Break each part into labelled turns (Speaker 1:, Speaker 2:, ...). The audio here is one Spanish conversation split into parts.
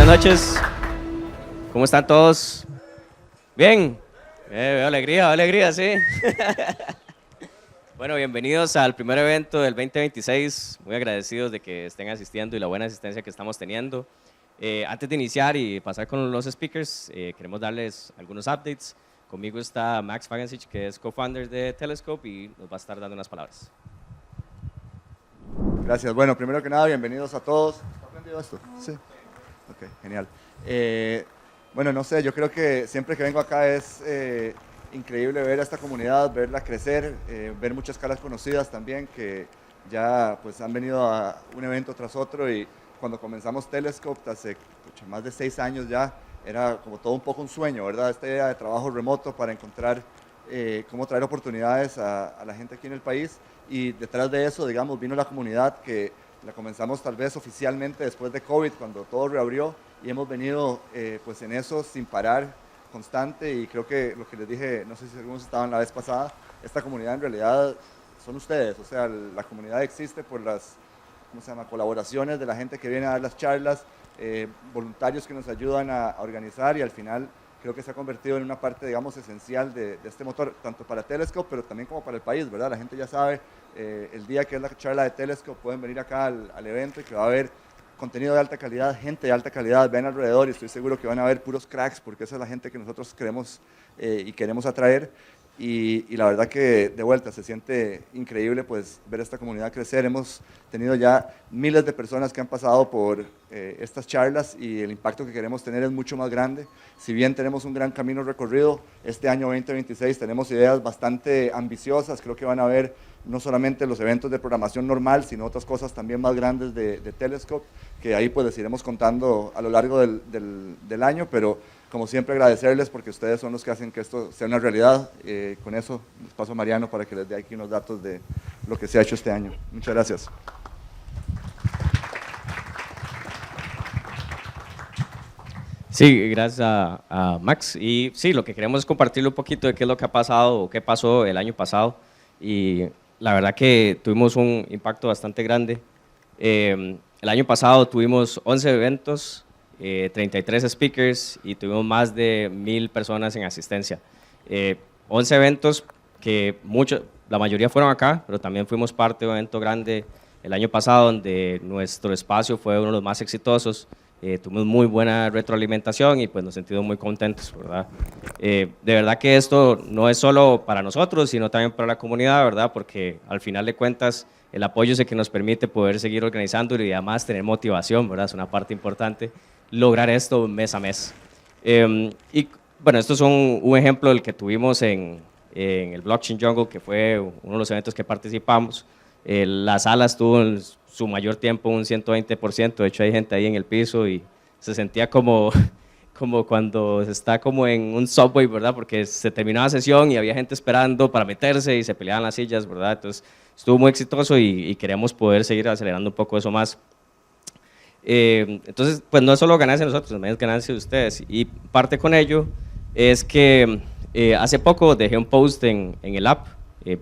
Speaker 1: noches. ¿Cómo están todos? ¿Bien? Veo alegría, sí. Bueno, bienvenidos al primer evento del 2026. Muy agradecidos de que estén asistiendo y la buena asistencia que estamos teniendo. Antes de iniciar y pasar con los speakers, queremos darles algunos updates. Conmigo está Max Fagancic, que es co-founder de Telescope y nos va a estar dando unas palabras.
Speaker 2: Gracias. Bueno, primero que nada, bienvenidos a todos. ¿Está prendido esto? Sí. Ok, genial. Bueno, no sé, yo creo que siempre que vengo acá es increíble ver a esta comunidad, verla crecer, ver muchas caras conocidas también que ya pues han venido a un evento tras otro, y cuando comenzamos Telescope hace más de 6 años ya, era como todo un poco un sueño, ¿verdad? Esta idea de trabajo remoto para encontrar cómo traer oportunidades a la gente aquí en el país, y detrás de eso, digamos, vino la comunidad que la comenzamos tal vez oficialmente después de COVID, cuando todo reabrió, y hemos venido pues en eso sin parar, constante, y creo que lo que les dije, no sé si algunos estaban la vez pasada, esta comunidad en realidad son ustedes, o sea, la comunidad existe por las, ¿cómo se llama?, colaboraciones de la gente que viene a dar las charlas, voluntarios que nos ayudan a organizar, y al final creo que se ha convertido en una parte, digamos, esencial de este motor, tanto para Telescope, pero también como para el país, ¿verdad? La gente ya sabe, el día que es la charla de Telescope, pueden venir acá al evento y que va a haber contenido de alta calidad, gente de alta calidad, ven alrededor, y estoy seguro que van a ver puros cracks, porque esa es la gente que nosotros queremos y queremos atraer. Y la verdad que de vuelta se siente increíble pues ver esta comunidad crecer. Hemos tenido ya miles de personas que han pasado por estas charlas, y el impacto que queremos tener es mucho más grande. Si bien tenemos un gran camino recorrido, este año 2026 tenemos ideas bastante ambiciosas. Creo que van a ver no solamente los eventos de programación normal, sino otras cosas también más grandes de Telescope, que ahí pues les iremos contando a lo largo del año, pero como siempre agradecerles porque ustedes son los que hacen que esto sea una realidad. Con eso les paso a Mariano para que les dé aquí unos datos de lo que se ha hecho este año. Muchas gracias.
Speaker 1: Sí, gracias a Max. Y sí, lo que queremos es compartirle un poquito de qué es lo que ha pasado o qué pasó el año pasado. Y la verdad que tuvimos un impacto bastante grande. El año pasado tuvimos 11 eventos, 33 speakers, y tuvimos más de 1000 personas en asistencia. 11 eventos que la mayoría fueron acá, pero también fuimos parte de un evento grande el año pasado donde nuestro espacio fue uno de los más exitosos. Tuvimos muy buena retroalimentación y pues nos sentimos muy contentos, ¿verdad? De verdad que esto no es solo para nosotros, sino también para la comunidad, ¿verdad? Porque al final de cuentas el apoyo es el que nos permite poder seguir organizando y además tener motivación, ¿verdad? Es una parte importante lograr esto mes a mes. Y bueno, esto es un ejemplo del que tuvimos en el Blockchain Jungle, que fue uno de los eventos que participamos. La sala estuvo en su mayor tiempo un 120%, de hecho hay gente ahí en el piso y se sentía como cuando se está como en un subway, ¿verdad? Porque se terminaba la sesión y había gente esperando para meterse y se peleaban las sillas, ¿verdad? Entonces estuvo muy exitoso y queremos poder seguir acelerando un poco eso más. Entonces, pues no es solo ganancia de nosotros, también es ganancia de ustedes, y parte con ello es que hace poco dejé un post en el app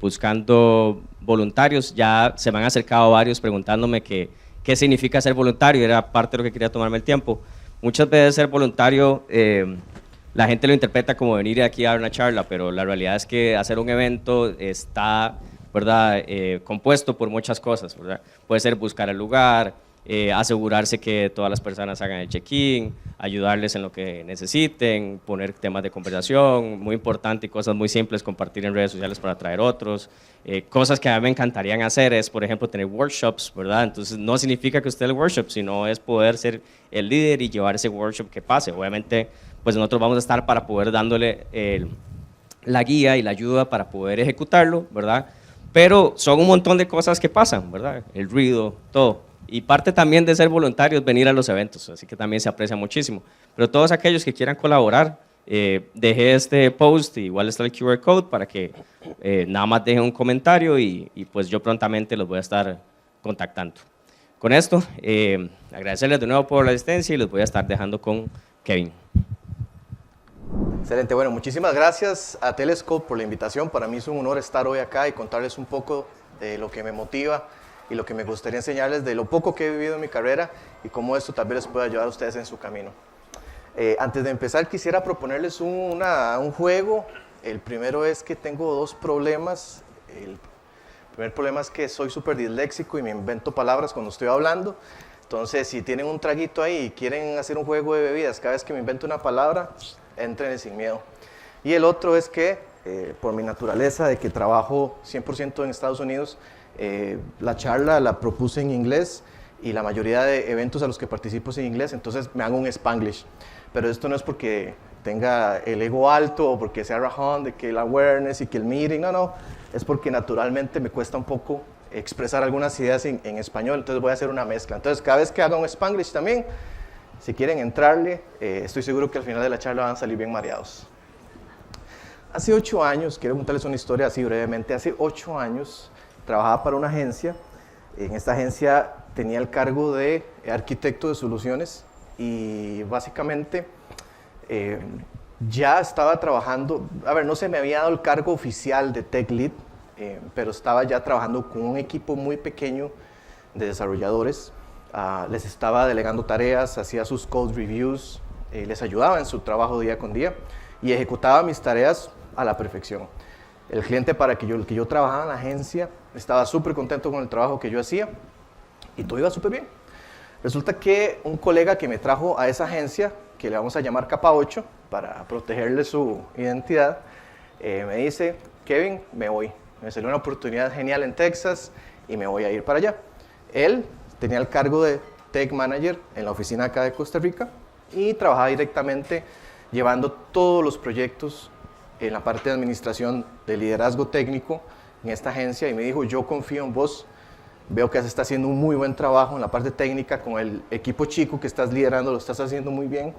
Speaker 1: buscando voluntarios. Ya se me han acercado varios preguntándome qué significa ser voluntario, era parte de lo que quería tomarme el tiempo. Muchas veces ser voluntario, la gente lo interpreta como venir aquí a dar una charla, pero la realidad es que hacer un evento está, ¿verdad?, compuesto por muchas cosas, ¿verdad? Puede ser buscar el lugar, asegurarse que todas las personas hagan el check-in, ayudarles en lo que necesiten, poner temas de conversación, muy importante, y cosas muy simples, compartir en redes sociales para atraer otros. Cosas que a mí me encantarían hacer es, por ejemplo, tener workshops, ¿verdad? Entonces no significa que usted el workshop, sino es poder ser el líder y llevar ese workshop que pase. Obviamente, pues nosotros vamos a estar para poder dándole la guía y la ayuda para poder ejecutarlo, ¿verdad? Pero son un montón de cosas que pasan, ¿verdad? El ruido, todo. Y parte también de ser voluntario es venir a los eventos, así que también se aprecia muchísimo. Pero todos aquellos que quieran colaborar, dejé este post, igual está el QR code para que nada más dejen un comentario y pues yo prontamente los voy a estar contactando. Con esto, agradecerles de nuevo por la asistencia y los voy a estar dejando con Kevin.
Speaker 3: Excelente, bueno, muchísimas gracias a Telescope por la invitación. Para mí es un honor estar hoy acá y contarles un poco de lo que me motiva y lo que me gustaría enseñarles de lo poco que he vivido en mi carrera y cómo esto tal vez les pueda ayudar a ustedes en su camino. Antes de empezar, quisiera proponerles un juego. El primero es que tengo dos problemas. El primer problema es que soy súper disléxico y me invento palabras cuando estoy hablando. Entonces, si tienen un traguito ahí y quieren hacer un juego de bebidas, cada vez que me invento una palabra, entren sin miedo. Y el otro es que, por mi naturaleza de que trabajo 100% en Estados Unidos, la charla la propuse en inglés y la mayoría de eventos a los que participo es en inglés, entonces me hago un Spanglish. Pero esto no es porque tenga el ego alto o porque sea rajón de que el awareness y que el meeting, no, es porque naturalmente me cuesta un poco expresar algunas ideas en español, entonces voy a hacer una mezcla. Entonces cada vez que haga un Spanglish también, si quieren entrarle, estoy seguro que al final de la charla van a salir bien mareados. Hace 8 años, quiero contarles una historia así brevemente, hace 8 años trabajaba para una agencia, en esta agencia tenía el cargo de arquitecto de soluciones y básicamente ya estaba trabajando, no se me había dado el cargo oficial de Tech Lead, pero estaba ya trabajando con un equipo muy pequeño de desarrolladores, les estaba delegando tareas, hacía sus code reviews, les ayudaba en su trabajo día con día y ejecutaba mis tareas a la perfección. El cliente para el que yo trabajaba en la agencia estaba súper contento con el trabajo que yo hacía y todo iba súper bien. Resulta que un colega que me trajo a esa agencia, que le vamos a llamar Capa 8 para protegerle su identidad, me dice, Kevin, me voy. Me salió una oportunidad genial en Texas y me voy a ir para allá. Él tenía el cargo de Tech Manager en la oficina acá de Costa Rica y trabajaba directamente llevando todos los proyectos en la parte de administración de liderazgo técnico en esta agencia y me dijo, yo confío en vos, veo que se está haciendo un muy buen trabajo en la parte técnica con el equipo chico que estás liderando, lo estás haciendo muy bien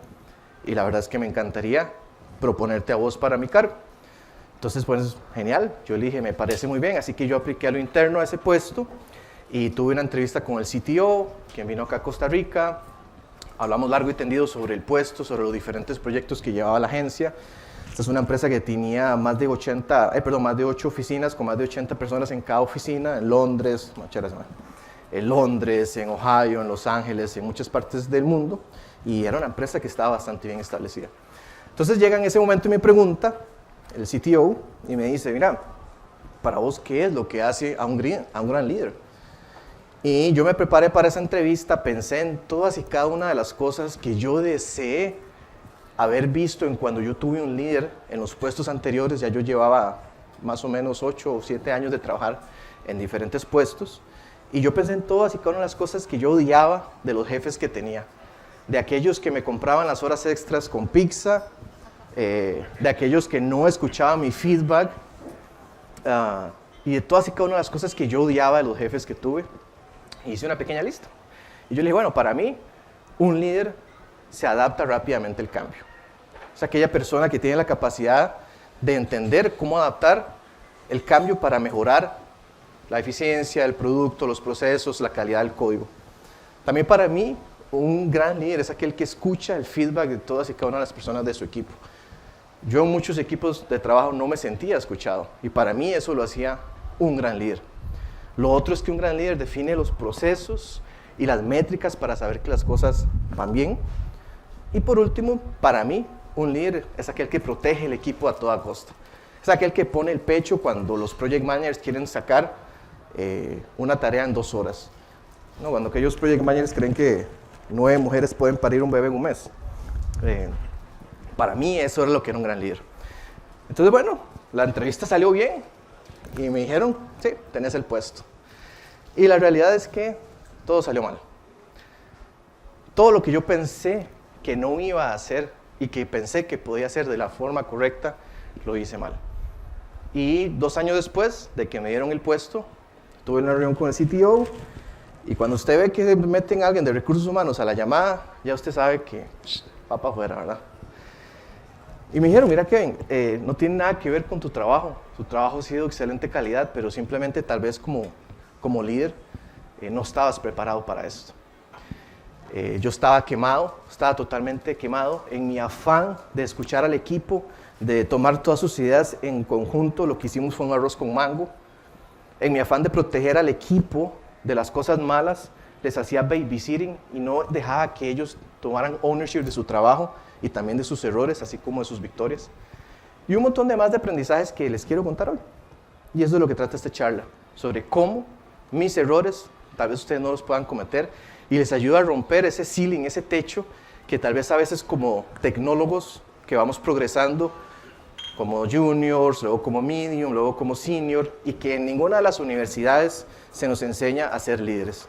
Speaker 3: y la verdad es que me encantaría proponerte a vos para mi cargo. Entonces, pues, genial, yo le dije, me parece muy bien, así que yo apliqué a lo interno a ese puesto y tuve una entrevista con el CTO, quien vino acá a Costa Rica, hablamos largo y tendido sobre el puesto, sobre los diferentes proyectos que llevaba la agencia. Esta es una empresa que tenía más de 8 oficinas con más de 80 personas en cada oficina, en Londres, en Ohio, en Los Ángeles, en muchas partes del mundo, y era una empresa que estaba bastante bien establecida. Entonces llega en ese momento y me pregunta el CTO y me dice, mira, para vos, ¿qué es lo que hace a un gran líder? Y yo me preparé para esa entrevista, pensé en todas y cada una de las cosas que yo deseé haber visto en cuando yo tuve un líder en los puestos anteriores. Ya yo llevaba más o menos 8 o 7 años de trabajar en diferentes puestos y yo pensé en todas y cada una de las cosas que yo odiaba de los jefes que tenía, de aquellos que me compraban las horas extras con pizza, de aquellos que no escuchaban mi feedback y de todas y cada una de las cosas que yo odiaba de los jefes que tuve. Hice una pequeña lista y yo le dije, bueno, para mí un líder se adapta rápidamente al cambio. Es aquella persona que tiene la capacidad de entender cómo adaptar el cambio para mejorar la eficiencia del producto, los procesos, la calidad del código. También para mí, un gran líder es aquel que escucha el feedback de todas y cada una de las personas de su equipo. Yo en muchos equipos de trabajo no me sentía escuchado y para mí eso lo hacía un gran líder. Lo otro es que un gran líder define los procesos y las métricas para saber que las cosas van bien. Y por último, para mí, un líder es aquel que protege el equipo a toda costa. Es aquel que pone el pecho cuando los project managers quieren sacar una tarea en 2 horas. No, cuando aquellos project managers creen que 9 mujeres pueden parir un bebé en un mes. Para mí eso era lo que era un gran líder. Entonces, bueno, la entrevista salió bien y me dijeron, sí, tenés el puesto. Y la realidad es que todo salió mal. Todo lo que yo pensé que no iba a hacer y que pensé que podía hacer de la forma correcta, lo hice mal. Y 2 años después de que me dieron el puesto, tuve una reunión con el CTO y cuando usted ve que meten a alguien de recursos humanos a la llamada, ya usted sabe que va para afuera, ¿verdad? Y me dijeron, mira Kevin, no tiene nada que ver con tu trabajo ha sido de excelente calidad, pero simplemente tal vez como líder no estabas preparado para esto. Yo estaba quemado, estaba totalmente quemado en mi afán de escuchar al equipo, de tomar todas sus ideas en conjunto. Lo que hicimos fue un arroz con mango. En mi afán de proteger al equipo de las cosas malas, les hacía babysitting y no dejaba que ellos tomaran ownership de su trabajo y también de sus errores, así como de sus victorias. Y un montón de más de aprendizajes que les quiero contar hoy. Y eso es lo que trata esta charla, sobre cómo mis errores, tal vez ustedes no los puedan cometer, y les ayuda a romper ese ceiling, ese techo, que tal vez a veces como tecnólogos que vamos progresando, como juniors, luego como medium, luego como senior, y que en ninguna de las universidades se nos enseña a ser líderes.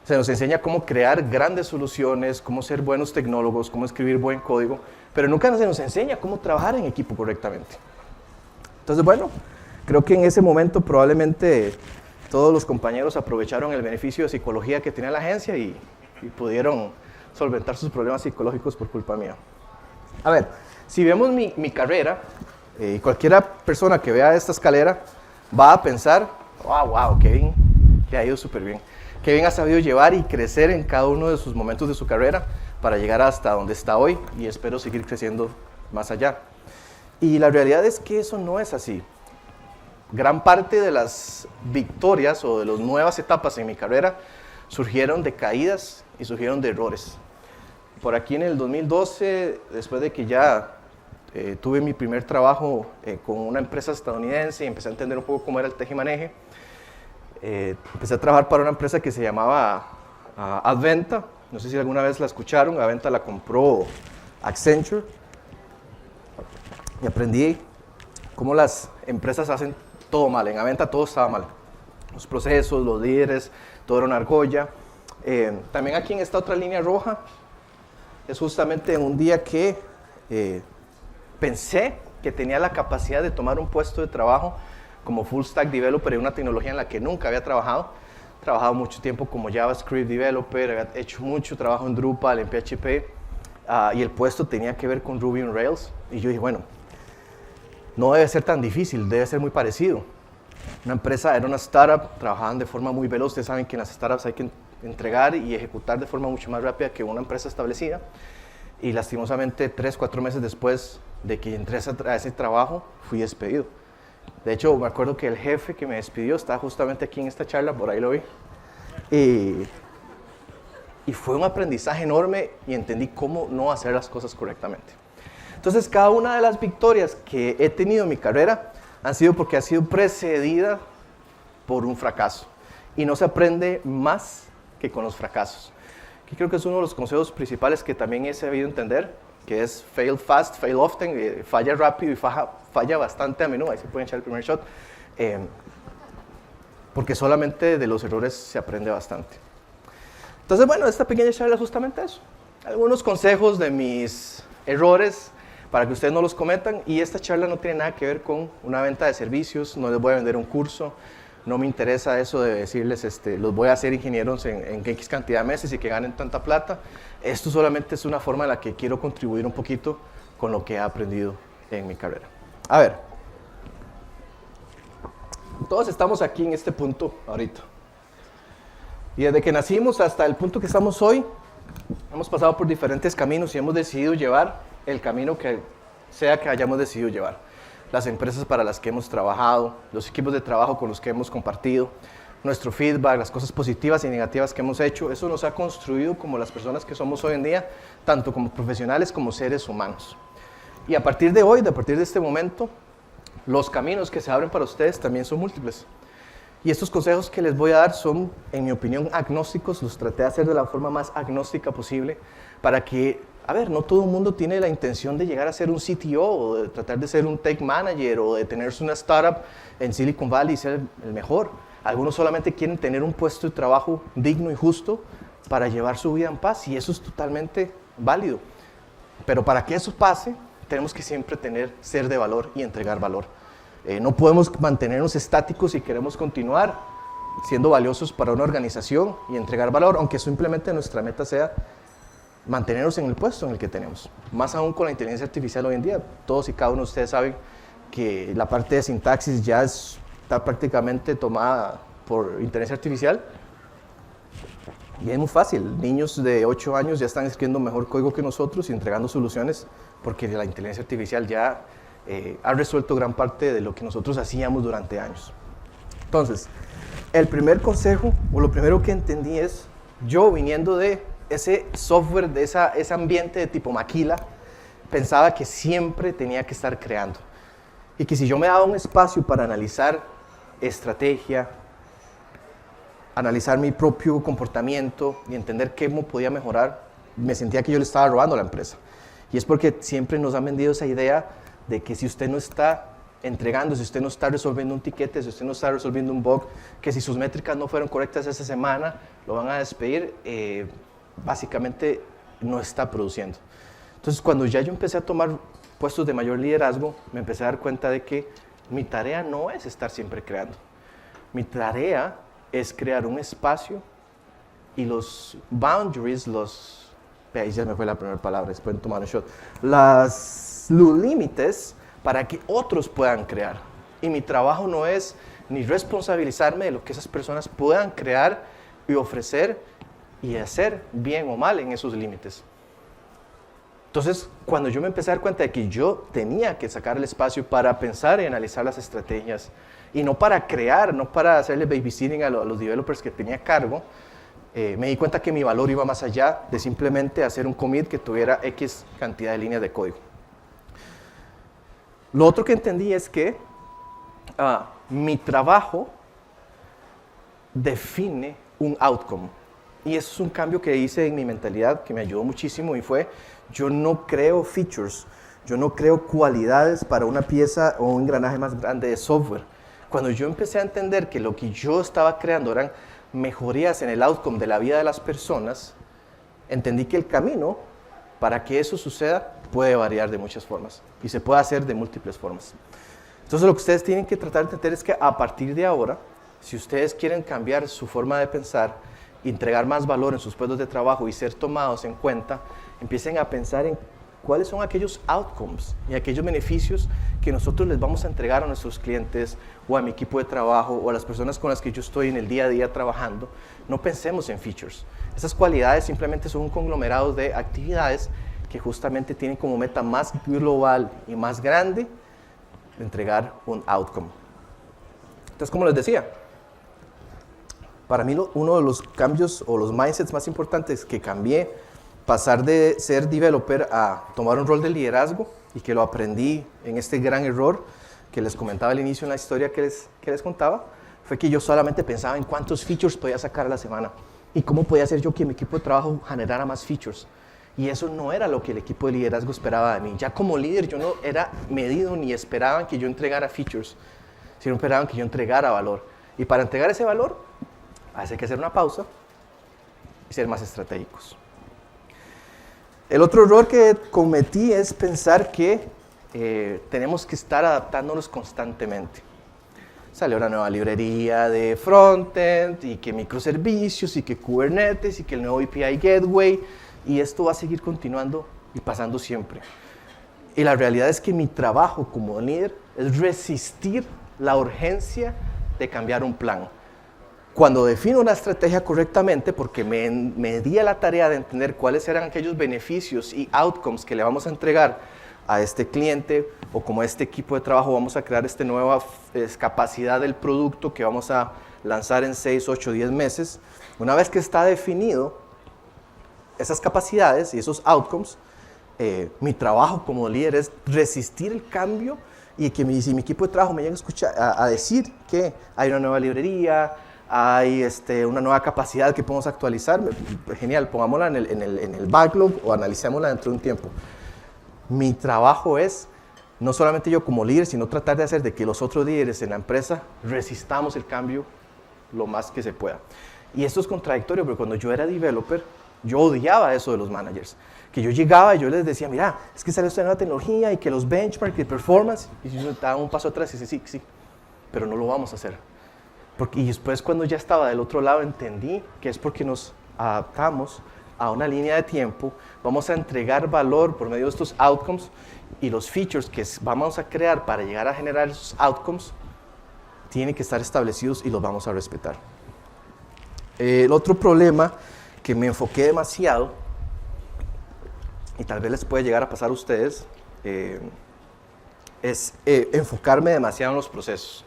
Speaker 3: Se nos enseña cómo crear grandes soluciones, cómo ser buenos tecnólogos, cómo escribir buen código, pero nunca se nos enseña cómo trabajar en equipo correctamente. Entonces, bueno, creo que en ese momento probablemente todos los compañeros aprovecharon el beneficio de psicología que tenía la agencia y pudieron solventar sus problemas psicológicos por culpa mía. A ver, si vemos mi carrera, cualquiera persona que vea esta escalera va a pensar, wow, Kevin le ha ido súper bien. Kevin ha sabido llevar y crecer en cada uno de sus momentos de su carrera para llegar hasta donde está hoy y espero seguir creciendo más allá. Y la realidad es que eso no es así. Gran parte de las victorias o de las nuevas etapas en mi carrera surgieron de caídas y surgieron de errores. Por aquí en el 2012, después de que ya tuve mi primer trabajo con una empresa estadounidense y empecé a entender un poco cómo era el tejimaneje, empecé a trabajar para una empresa que se llamaba Adventa. No sé si alguna vez la escucharon. Adventa la compró Accenture y aprendí cómo las empresas hacen todo mal. En Adventa todo estaba mal. Los procesos, los líderes, todo era una argolla. También aquí en esta otra línea roja es justamente un día que pensé que tenía la capacidad de tomar un puesto de trabajo como full stack developer en una tecnología en la que nunca había trabajado. He trabajado mucho tiempo como JavaScript developer, había hecho mucho trabajo en Drupal, en PHP, y el puesto tenía que ver con Ruby on Rails. Y yo dije, bueno, no debe ser tan difícil, debe ser muy parecido. Una empresa, era una startup, trabajaban de forma muy veloz. Ustedes saben que en las startups hay que entregar y ejecutar de forma mucho más rápida que una empresa establecida. Y lastimosamente, 3-4 meses después de que entré a ese trabajo, fui despedido. De hecho, me acuerdo que el jefe que me despidió está justamente aquí en esta charla, por ahí lo vi. Y fue un aprendizaje enorme y entendí cómo no hacer las cosas correctamente. Entonces, cada una de las victorias que he tenido en mi carrera han sido porque ha sido precedida por un fracaso. Y no se aprende más que con los fracasos. Que creo que es uno de los consejos principales que también he sabido entender, que es fail fast, fail often, falla rápido y falla bastante a menudo. Ahí se pueden echar el primer shot. Porque solamente de los errores se aprende bastante. Entonces, bueno, esta pequeña charla es justamente eso. Algunos consejos de mis errores para que ustedes no los cometan. Y esta charla no tiene nada que ver con una venta de servicios, no les voy a vender un curso. No me interesa eso de decirles, los voy a hacer ingenieros en X cantidad de meses y que ganen tanta plata. Esto solamente es una forma en la que quiero contribuir un poquito con lo que he aprendido en mi carrera. A ver, todos estamos aquí en este punto ahorita. Y desde que nacimos hasta el punto que estamos hoy, hemos pasado por diferentes caminos y hemos decidido llevar el camino que sea que hayamos decidido llevar. Las empresas para las que hemos trabajado, los equipos de trabajo con los que hemos compartido, nuestro feedback, las cosas positivas y negativas que hemos hecho, eso nos ha construido como las personas que somos hoy en día, tanto como profesionales como seres humanos. Y a partir de hoy, a partir de este momento, los caminos que se abren para ustedes también son múltiples. Y estos consejos que les voy a dar son, en mi opinión, agnósticos. Los traté de hacer de la forma más agnóstica posible para que, a ver, no todo el mundo tiene la intención de llegar a ser un CTO o de tratar de ser un tech manager o de tener una startup en Silicon Valley y ser el mejor. Algunos solamente quieren tener un puesto de trabajo digno y justo para llevar su vida en paz y eso es totalmente válido. Pero para que eso pase, tenemos que siempre ser de valor y entregar valor. No podemos mantenernos estáticos si queremos continuar siendo valiosos para una organización y entregar valor, aunque simplemente nuestra meta sea mantenernos en el puesto en el que tenemos. Más aún con la inteligencia artificial hoy en día, todos y cada uno de ustedes saben que la parte de sintaxis ya está prácticamente tomada por inteligencia artificial. Y es muy fácil, niños de 8 años ya están escribiendo mejor código que nosotros y entregando soluciones porque la inteligencia artificial ya ha resuelto gran parte de lo que nosotros hacíamos durante años. Entonces, el primer consejo, o lo primero que entendí es, yo viniendo de ese software, de ese ambiente de tipo maquila, pensaba que siempre tenía que estar creando. Y que si yo me daba un espacio para analizar estrategia, analizar mi propio comportamiento y entender cómo podía mejorar, me sentía que yo le estaba robando a la empresa. Y es porque siempre nos han vendido esa idea de que si usted no está entregando, si usted no está resolviendo un tiquete, si usted no está resolviendo un bug, que si sus métricas no fueron correctas esa semana, lo van a despedir, básicamente no está produciendo. Entonces, cuando ya yo empecé a tomar puestos de mayor liderazgo, me empecé a dar cuenta de que mi tarea no es estar siempre creando. Mi tarea es crear un espacio y los boundaries, ahí ya me fue la primera palabra, después de tomar un shot, los límites para que otros puedan crear. Y mi trabajo no es ni responsabilizarme de lo que esas personas puedan crear y ofrecer y hacer bien o mal en esos límites. Entonces, cuando yo me empecé a dar cuenta de que yo tenía que sacar el espacio para pensar y analizar las estrategias, y no para crear, no para hacerle babysitting a los developers que tenía a cargo, me di cuenta que mi valor iba más allá de simplemente hacer un commit que tuviera X cantidad de líneas de código. Lo otro que entendí es que mi trabajo define un outcome. Y eso es un cambio que hice en mi mentalidad que me ayudó muchísimo y fue, yo no creo features, yo no creo cualidades para una pieza o un engranaje más grande de software. Cuando yo empecé a entender que lo que yo estaba creando eran mejorías en el outcome de la vida de las personas, entendí que el camino para que eso suceda puede variar de muchas formas y se puede hacer de múltiples formas. Entonces lo que ustedes tienen que tratar de entender es que a partir de ahora, si ustedes quieren cambiar su forma de pensar, entregar más valor en sus puestos de trabajo y ser tomados en cuenta, empiecen a pensar en cuáles son aquellos outcomes y aquellos beneficios que nosotros les vamos a entregar a nuestros clientes o a mi equipo de trabajo o a las personas con las que yo estoy en el día a día trabajando. No pensemos en features. Esas cualidades simplemente son un conglomerado de actividades que justamente tienen como meta más global y más grande entregar un outcome. Entonces, como les decía, para mí uno de los cambios o los mindsets más importantes que cambié, pasar de ser developer a tomar un rol de liderazgo y que lo aprendí en este gran error que les comentaba al inicio en la historia que les contaba, fue que yo solamente pensaba en cuántos features podía sacar a la semana y cómo podía hacer yo que mi equipo de trabajo generara más features. Y eso no era lo que el equipo de liderazgo esperaba de mí. Ya como líder yo no era medido ni esperaban que yo entregara features, sino esperaban que yo entregara valor. Y para entregar ese valor, hay que hacer una pausa y ser más estratégicos. El otro error que cometí es pensar que tenemos que estar adaptándonos constantemente. Salió una nueva librería de frontend y que microservicios y que Kubernetes y que el nuevo API Gateway y esto va a seguir continuando y pasando siempre. Y la realidad es que mi trabajo como líder es resistir la urgencia de cambiar un plan. Cuando defino una estrategia correctamente, porque me di a la tarea de entender cuáles eran aquellos beneficios y outcomes que le vamos a entregar a este cliente o como este equipo de trabajo vamos a crear esta nueva capacidad del producto que vamos a lanzar en 6, 8, 10 meses. Una vez que está definido esas capacidades y esos outcomes, mi trabajo como líder es resistir el cambio y que si mi equipo de trabajo me llega a decir que hay una nueva librería, hay una nueva capacidad que podemos actualizar, genial, pongámosla en el backlog o analicémosla dentro de un tiempo. Mi trabajo es, no solamente yo como líder, sino tratar de hacer de que los otros líderes en la empresa resistamos el cambio lo más que se pueda. Y esto es contradictorio, porque cuando yo era developer, yo odiaba eso de los managers. Que yo llegaba y yo les decía, mira, es que sale esta nueva tecnología y que los benchmarks y performance, y yo daba un paso atrás y decía, sí, pero no lo vamos a hacer. Y después cuando ya estaba del otro lado entendí que es porque nos adaptamos a una línea de tiempo, vamos a entregar valor por medio de estos outcomes y los features que vamos a crear para llegar a generar esos outcomes tienen que estar establecidos y los vamos a respetar. El otro problema que me enfoqué demasiado, y tal vez les puede llegar a pasar a ustedes, es enfocarme demasiado en los procesos.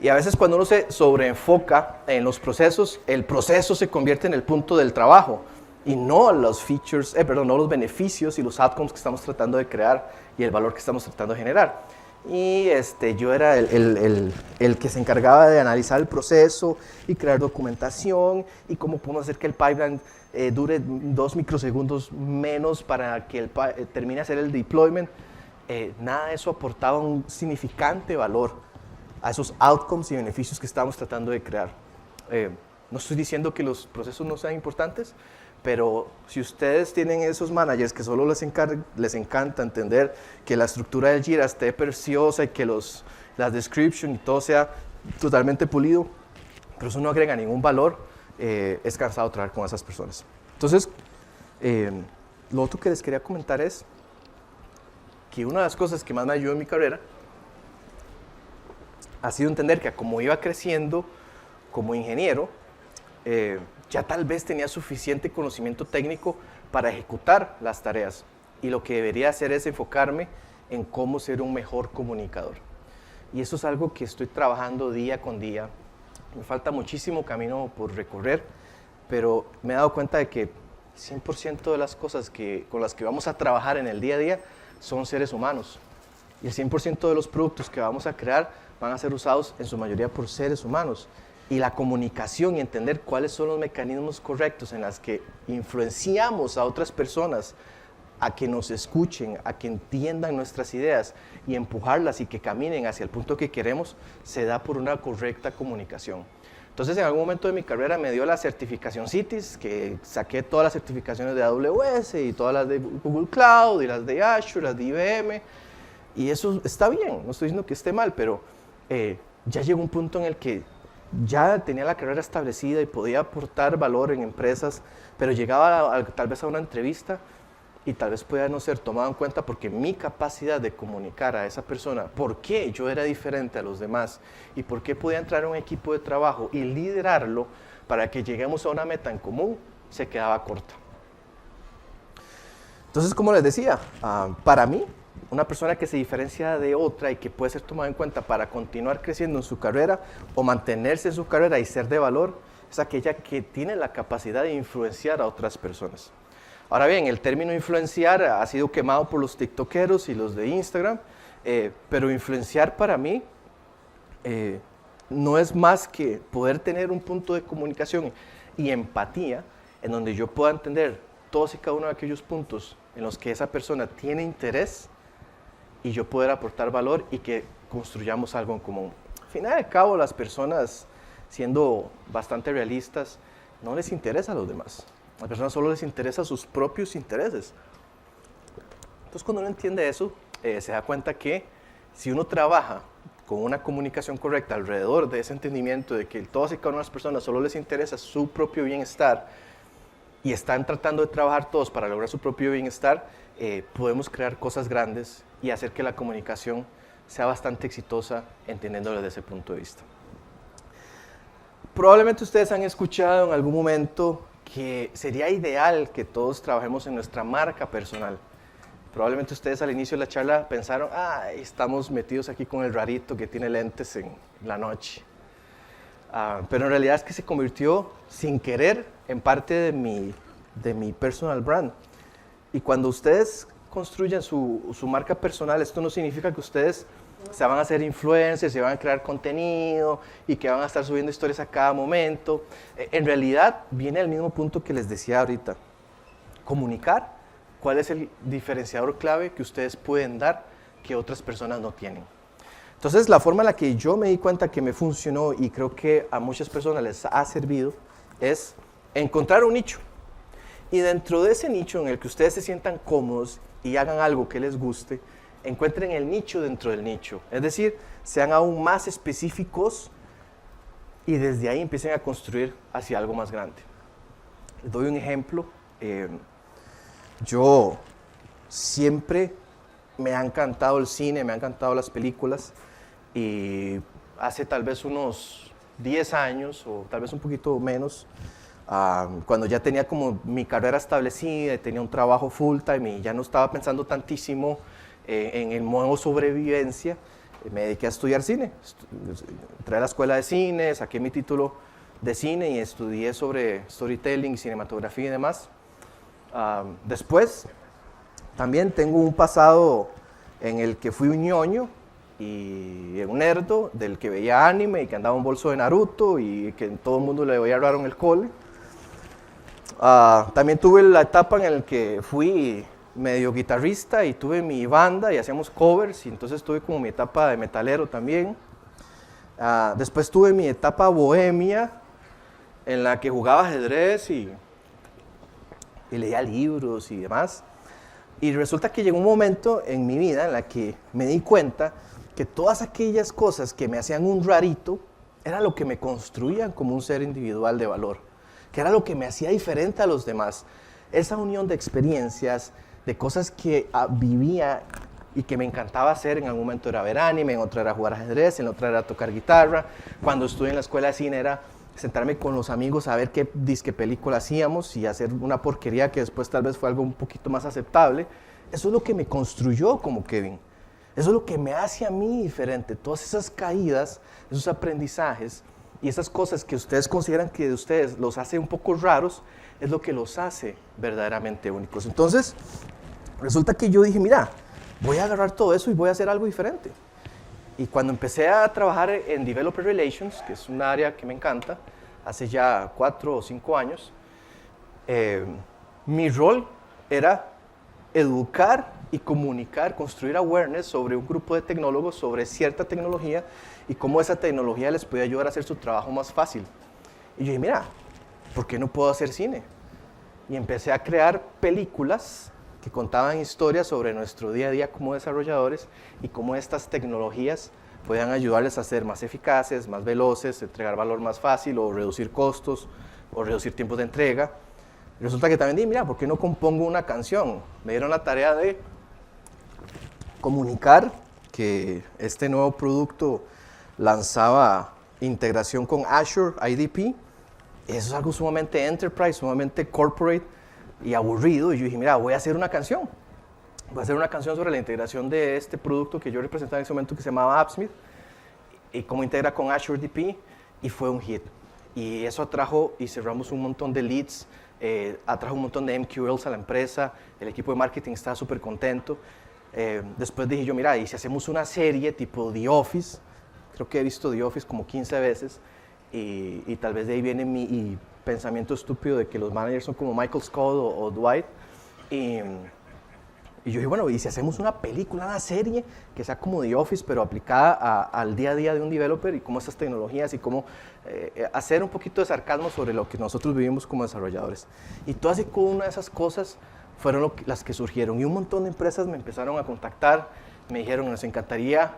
Speaker 3: Y a veces cuando uno se sobreenfoca en los procesos, el proceso se convierte en el punto del trabajo y no los features, no los beneficios y los outcomes que estamos tratando de crear y el valor que estamos tratando de generar. Y yo era el que se encargaba de analizar el proceso y crear documentación y cómo podemos hacer que el pipeline dure 2 microsegundos menos para que termine de hacer el deployment. Nada de eso aportaba un significante valor a esos outcomes y beneficios que estábamos tratando de crear. No estoy diciendo que los procesos no sean importantes, pero si ustedes tienen esos managers que solo les encanta entender que la estructura del Jira esté preciosa y que las descriptions y todo sea totalmente pulido, pero eso no agrega ningún valor, es cansado trabajar con esas personas. Entonces, lo otro que les quería comentar es que una de las cosas que más me ayudó en mi carrera ha sido entender que como iba creciendo como ingeniero, ya tal vez tenía suficiente conocimiento técnico para ejecutar las tareas y lo que debería hacer es enfocarme en cómo ser un mejor comunicador. Y eso es algo que estoy trabajando día con día. Me falta muchísimo camino por recorrer, pero me he dado cuenta de que 100% de las cosas con las que vamos a trabajar en el día a día son seres humanos. Y el 100% de los productos que vamos a crear van a ser usados en su mayoría por seres humanos. Y la comunicación y entender cuáles son los mecanismos correctos en los que influenciamos a otras personas a que nos escuchen, a que entiendan nuestras ideas y empujarlas y que caminen hacia el punto que queremos, se da por una correcta comunicación. Entonces, en algún momento de mi carrera me dio la certificación CITES, que saqué todas las certificaciones de AWS y todas las de Google Cloud y las de Azure, las de IBM, y eso está bien, no estoy diciendo que esté mal, pero ya llegó un punto en el que ya tenía la carrera establecida y podía aportar valor en empresas, pero llegaba tal vez a una entrevista y tal vez podía no ser tomado en cuenta porque mi capacidad de comunicar a esa persona por qué yo era diferente a los demás y por qué podía entrar a un equipo de trabajo y liderarlo para que lleguemos a una meta en común, se quedaba corta. Entonces, como les decía, para mí, una persona que se diferencia de otra y que puede ser tomada en cuenta para continuar creciendo en su carrera o mantenerse en su carrera y ser de valor, es aquella que tiene la capacidad de influenciar a otras personas. Ahora bien, el término influenciar ha sido quemado por los tiktokeros y los de Instagram, pero influenciar para mí no es más que poder tener un punto de comunicación y empatía en donde yo pueda entender todos y cada uno de aquellos puntos en los que esa persona tiene interés y yo poder aportar valor y que construyamos algo en común. Al final de cabo, las personas, siendo bastante realistas, no les interesa a los demás. A las personas solo les interesa sus propios intereses. Entonces, cuando uno entiende eso, se da cuenta que si uno trabaja con una comunicación correcta alrededor de ese entendimiento de que todas y cada una de las personas solo les interesa su propio bienestar y están tratando de trabajar todos para lograr su propio bienestar, podemos crear cosas grandes y hacer que la comunicación sea bastante exitosa entendiéndolo desde ese punto de vista. Probablemente ustedes han escuchado en algún momento que sería ideal que todos trabajemos en nuestra marca personal. Probablemente ustedes al inicio de la charla pensaron, estamos metidos aquí con el rarito que tiene lentes en la noche. Pero en realidad es que se convirtió sin querer en parte de mi personal brand. Y cuando ustedes construyen su marca personal, esto no significa que ustedes se van a hacer influencers, se van a crear contenido y que van a estar subiendo historias a cada momento. En realidad viene al mismo punto que les decía ahorita. Comunicar cuál es el diferenciador clave que ustedes pueden dar que otras personas no tienen. Entonces, la forma en la que yo me di cuenta que me funcionó y creo que a muchas personas les ha servido es encontrar un nicho. Y dentro de ese nicho en el que ustedes se sientan cómodos y hagan algo que les guste, encuentren el nicho dentro del nicho. Es decir, sean aún más específicos y desde ahí empiecen a construir hacia algo más grande. Les doy un ejemplo. Yo siempre me ha encantado el cine, me han encantado las películas y hace tal vez unos 10 años o tal vez un poquito menos, cuando ya tenía como mi carrera establecida, tenía un trabajo full time y ya no estaba pensando tantísimo en el modo sobrevivencia, me dediqué a estudiar cine. Entré a la escuela de cine, saqué mi título de cine y estudié sobre storytelling, cinematografía y demás. Después, también tengo un pasado en el que fui un ñoño y un nerdo del que veía anime y que andaba un bolso de Naruto y que todo el mundo le veía raro en el cole. También tuve la etapa en la que fui medio guitarrista y tuve mi banda y hacíamos covers y entonces tuve como mi etapa de metalero también. Después tuve mi etapa bohemia en la que jugaba ajedrez y leía libros y demás. Y resulta que llegó un momento en mi vida en la que me di cuenta que todas aquellas cosas que me hacían un rarito era lo que me construían como un ser individual de valor, que era lo que me hacía diferente a los demás. Esa unión de experiencias, de cosas que vivía y que me encantaba hacer. En algún momento era ver anime, en otro era jugar ajedrez, en otra era tocar guitarra. Cuando estuve en la escuela de cine era sentarme con los amigos a ver qué disque película hacíamos y hacer una porquería que después tal vez fue algo un poquito más aceptable. Eso es lo que me construyó como Kevin. Eso es lo que me hace a mí diferente. Todas esas caídas, esos aprendizajes y esas cosas que ustedes consideran que de ustedes los hace un poco raros, es lo que los hace verdaderamente únicos. Entonces, resulta que yo dije, mira, voy a agarrar todo eso y voy a hacer algo diferente. Y cuando empecé a trabajar en Developer Relations, que es un área que me encanta, hace ya 4 o 5 años, mi rol era educar y comunicar, construir awareness sobre un grupo de tecnólogos, sobre cierta tecnología y cómo esa tecnología les puede ayudar a hacer su trabajo más fácil. Y yo dije, mira, ¿por qué no puedo hacer cine? Y empecé a crear películas que contaban historias sobre nuestro día a día como desarrolladores y cómo estas tecnologías puedan ayudarles a ser más eficaces, más veloces, entregar valor más fácil o reducir costos o reducir tiempos de entrega. Y resulta que también dije, mira, ¿por qué no compongo una canción? Me dieron la tarea de comunicar que este nuevo producto lanzaba integración con Azure IDP. Eso es algo sumamente enterprise, sumamente corporate y aburrido. Y yo dije, mira, voy a hacer una canción. Voy a hacer una canción sobre la integración de este producto que yo representaba en ese momento que se llamaba AppSmith y cómo integra con Azure DP, y fue un hit. Y eso atrajo y cerramos un montón de leads, atrajo un montón de MQLs a la empresa, el equipo de marketing estaba súper contento. Después dije yo, mira, y si hacemos una serie tipo The Office, creo que he visto The Office como 15 veces, y tal vez de ahí viene mi pensamiento estúpido de que los managers son como Michael Scott o Dwight. Y yo dije, bueno, ¿y si hacemos una película, una serie que sea como The Office, pero aplicada al día a día de un developer y cómo estas tecnologías y cómo hacer un poquito de sarcasmo sobre lo que nosotros vivimos como desarrolladores? Y todas y cada una de esas cosas fueron las que surgieron. Y un montón de empresas me empezaron a contactar, me dijeron, nos encantaría